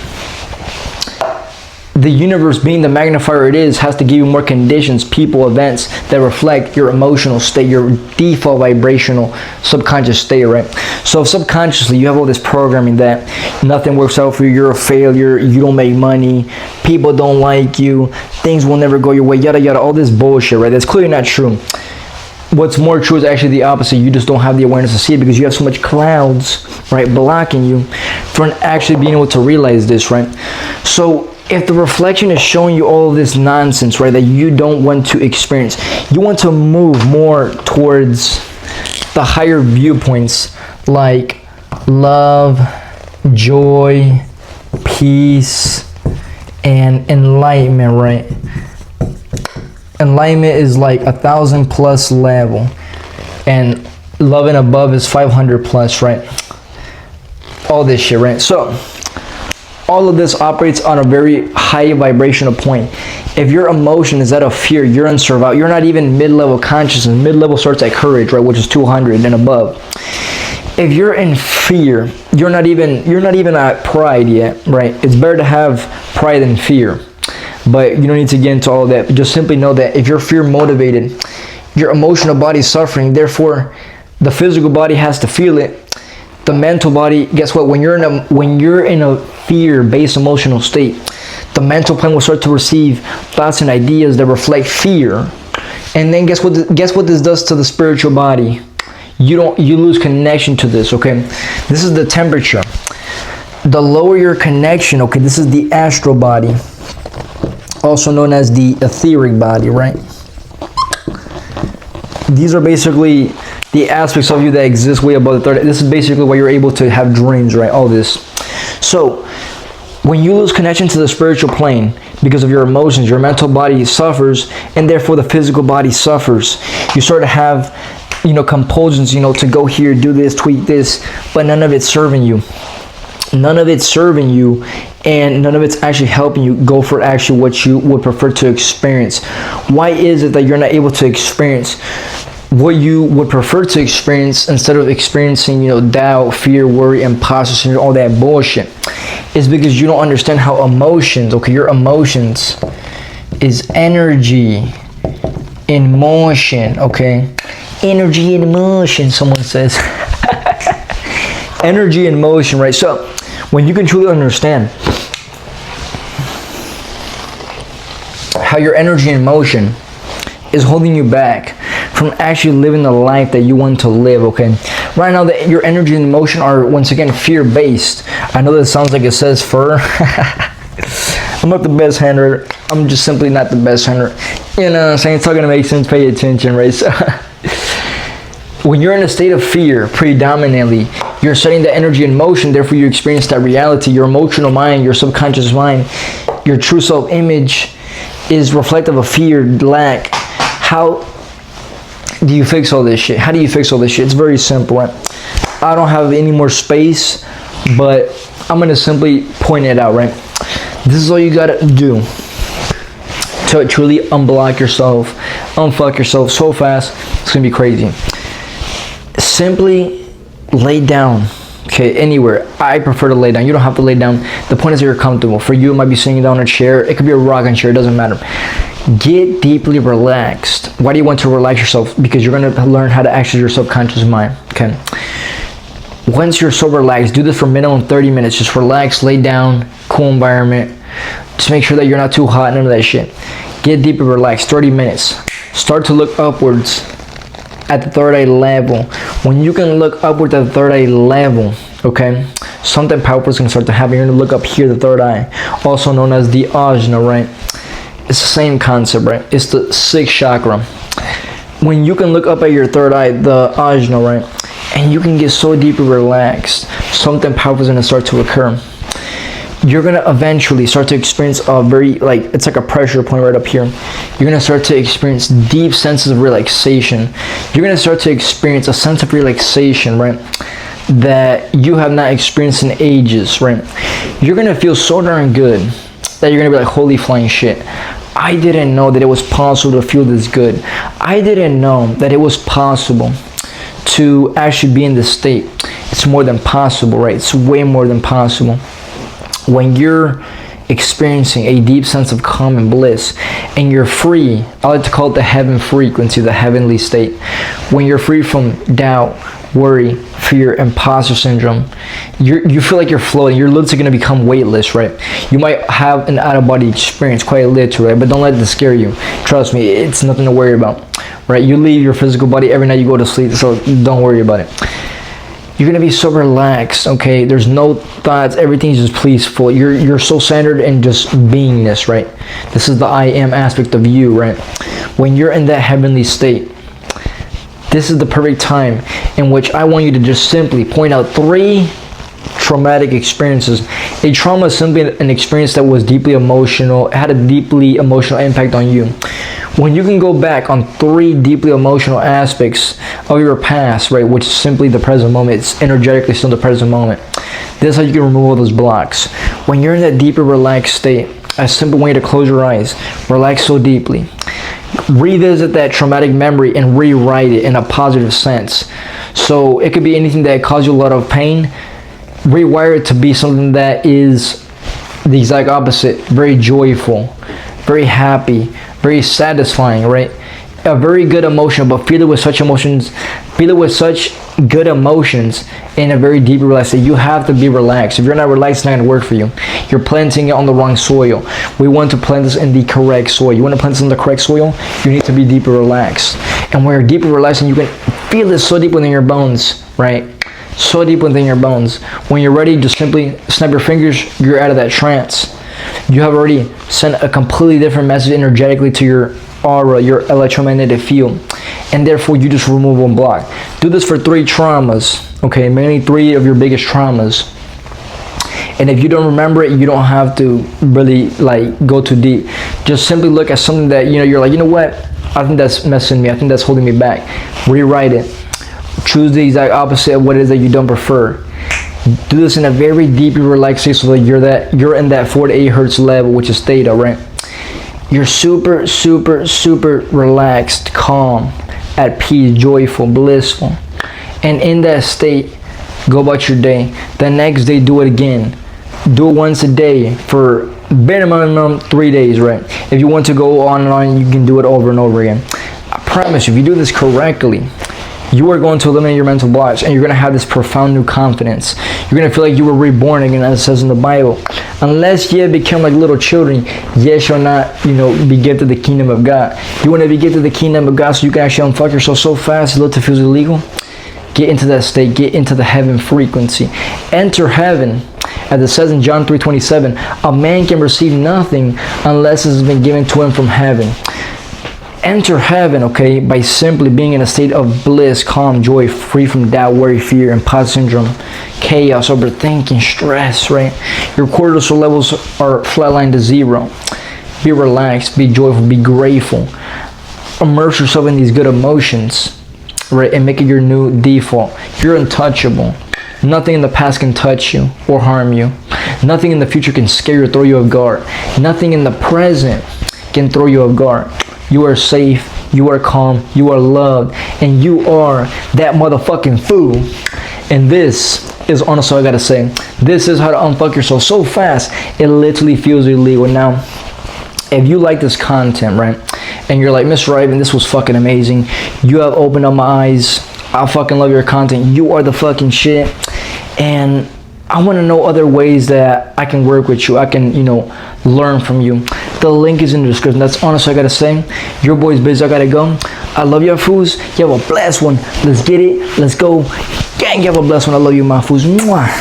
the universe, being the magnifier it is, has to give you more conditions, people, events that reflect your emotional state, your default vibrational subconscious state, right? So if subconsciously you have all this programming that nothing works out for you, you're a failure, you don't make money, people don't like you, things will never go your way, yada yada, all this bullshit, right? That's clearly not true. What's more true is actually the opposite. You just don't have the awareness to see it because you have so much clouds, right, blocking you from actually being able to realize this, right? So if the reflection is showing you all of this nonsense, right, that you don't want to experience, you want to move more towards the higher viewpoints like love, joy, peace, and enlightenment, right? Enlightenment is like 1,000 plus level, and love and above is 500 plus, right? All this shit, right? So all of this operates on a very high vibrational point. If your emotion is that of fear, you're in survival. You're not even mid-level consciousness. Mid-level starts at courage, right, which is 200 and above. If you're in fear, you're not even at pride yet, right? It's better to have pride than fear, but you don't need to get into all of that. Just simply know that if you're fear motivated, your emotional body is suffering. Therefore, the physical body has to feel it. The mental body, guess what? When you're in a fear-based emotional state, the mental plane will start to receive thoughts and ideas that reflect fear. And then guess what this does to the spiritual body? You lose connection to this, okay? This is the temperature. The lower your connection, okay, this is the astral body, also known as the etheric body, right? These are basically the aspects of you that exist way above the third. This is basically why you're able to have dreams, right? All this. So when you lose connection to the spiritual plane because of your emotions, your mental body suffers, and therefore the physical body suffers. You start to have, compulsions, to go here, do this, tweak this, but none of it's serving you. None of it's serving you, and none of it's actually helping you go for actually what you would prefer to experience. Why is it that you're not able to experience what you would prefer to experience instead of experiencing, doubt, fear, worry, imposter syndrome, all that bullshit? It's because you don't understand how emotions, okay, your emotions is energy in motion, okay? Energy in motion, someone says. Energy in motion, right? So when you can truly understand how your energy in motion is holding you back from actually living the life that you want to live, okay? Right now, that your energy and emotion are, once again, fear-based. I know that sounds like it says fur. I'm not the best handler. I'm just simply not the best handler. You know what I'm saying? It's not going to make sense. Pay attention, right? So when you're in a state of fear, predominantly, you're setting the energy in motion, therefore you experience that reality. Your emotional mind, your subconscious mind, your true self-image is reflective of fear, lack. How do you fix all this shit? How do you fix all this shit? It's very simple, right? I don't have any more space, but I'm going to simply point it out, right? This is all you got to do to truly unblock yourself, unfuck yourself so fast, it's going to be crazy. Simply lay down, okay, anywhere. I prefer to lay down. You don't have to lay down. The point is that you're comfortable. For you, it might be sitting down in a chair. It could be a rocking chair. It doesn't matter. Get deeply relaxed. Why do you want to relax yourself? Because you're going to learn how to access your subconscious mind, okay? Once you're so relaxed, do this for minimum 30 minutes. Just relax, lay down, cool environment. Just make sure that you're not too hot, none of that shit. Get deeply relaxed, 30 minutes. Start to look upwards at the third eye level. When you can look upward at the third eye level, okay, something powerful is going to start to happen. You're going to look up here, the third eye, also known as the ajna, right? It's the same concept, right? It's the sixth chakra. When you can look up at your third eye, the ajna, right, and you can get so deeply relaxed, something powerful is going to start to occur. You're going to eventually start to experience a very, it's like a pressure point right up here. You're going to start to experience deep senses of relaxation. You're going to start to experience a sense of relaxation, right, that you have not experienced in ages, right? You're going to feel so darn good that you're going to be like, holy flying shit. I didn't know that it was possible to feel this good. I didn't know that it was possible to actually be in this state. It's more than possible, right? It's way more than possible. When you're experiencing a deep sense of calm and bliss, and you're free, I like to call it the heaven frequency, the heavenly state. When you're free from doubt, worry, fear, imposter syndrome, you feel like you're floating. You're literally going to become weightless, right? You might have an out-of-body experience, quite literally, right? But don't let this scare you. Trust me, it's nothing to worry about, right? You leave your physical body every night you go to sleep, so don't worry about it. You're gonna be so relaxed, okay? There's no thoughts, everything's just peaceful. You're so centered in just beingness, right? This is the I am aspect of you, right? When you're in that heavenly state, this is the perfect time in which I want you to just simply point out 3 traumatic experiences. A trauma is simply an experience that was deeply emotional, had a deeply emotional impact on you. When you can go back on 3 deeply emotional aspects of your past, right, which is simply the present moment, it's energetically still the present moment. This is how you can remove all those blocks. When you're in that deeper relaxed state, a simple way to close your eyes, relax so deeply, revisit that traumatic memory and rewrite it in a positive sense. So it could be anything that caused you a lot of pain, rewire it to be something that is the exact opposite, very joyful, very happy, very satisfying, right? A very good emotion, but feel it with such good emotions in a very deep relaxed state. You have to be relaxed. If you're not relaxed, it's not going to work for you. You're planting it on the wrong soil. We want to plant this in the correct soil. You want to plant this in the correct soil, you need to be deeply relaxed. And when you're deeply relaxed, and you can feel this so deep within your bones, right? So deep within your bones. When you're ready, just simply snap your fingers, you're out of that trance. You have already sent a completely different message energetically to your aura, your electromagnetic field, and therefore you just remove one block. Do this for 3 traumas, okay, mainly 3 of your biggest traumas. And if you don't remember it, you don't have to really like go too deep. Just simply look at something that you're like, you know what, I think that's messing me, I think that's holding me back. Rewrite it. Choose the exact opposite of what it is that you don't prefer. Do this in a very deeply relaxed state, so that you're in that 4 to 8 hertz level, which is theta, right? You're super relaxed, calm, at peace, joyful, blissful. And in that state, go about your day. The next day, do it again. Do it once a day for bare minimum 3 days, right? If you want to go on and on, you can do it over and over again. I promise you, if you do this correctly, you are going to eliminate your mental blocks, and you're going to have this profound new confidence. You're going to feel like you were reborn again, as it says in the Bible. Unless ye become like little children, ye shall not, be gifted the kingdom of God. You want to be gifted the kingdom of God so you can actually unfuck yourself so fast as it feels illegal? Get into that state. Get into the heaven frequency. Enter heaven. As it says in John 3:27, a man can receive nothing unless it has been given to him from heaven. Enter heaven, okay, by simply being in a state of bliss, calm, joy, free from doubt, worry, fear, imposter syndrome, chaos, overthinking, stress, right? Your cortisol levels are flatlined to 0. Be relaxed, be joyful, be grateful. Immerse yourself in these good emotions, right, and make it your new default. You're untouchable. Nothing in the past can touch you or harm you. Nothing in the future can scare you or throw you off guard. Nothing in the present can throw you off guard. You are safe, you are calm, you are loved, and you are that motherfucking fool. And this is honestly all I gotta say. This is how to unfuck yourself so fast, it literally feels illegal. Now, if you like this content, right, and you're like, Mr. Ivan, this was fucking amazing. You have opened up my eyes. I fucking love your content. You are the fucking shit. And I want to know other ways that I can work with you. I can, learn from you. The link is in the description. That's honestly I gotta say. Your boy's busy. I gotta go. I love you, fools. You have a blessed one. Let's get it. Let's go. Gang, you have a blessed one. I love you, my fools. Mwah.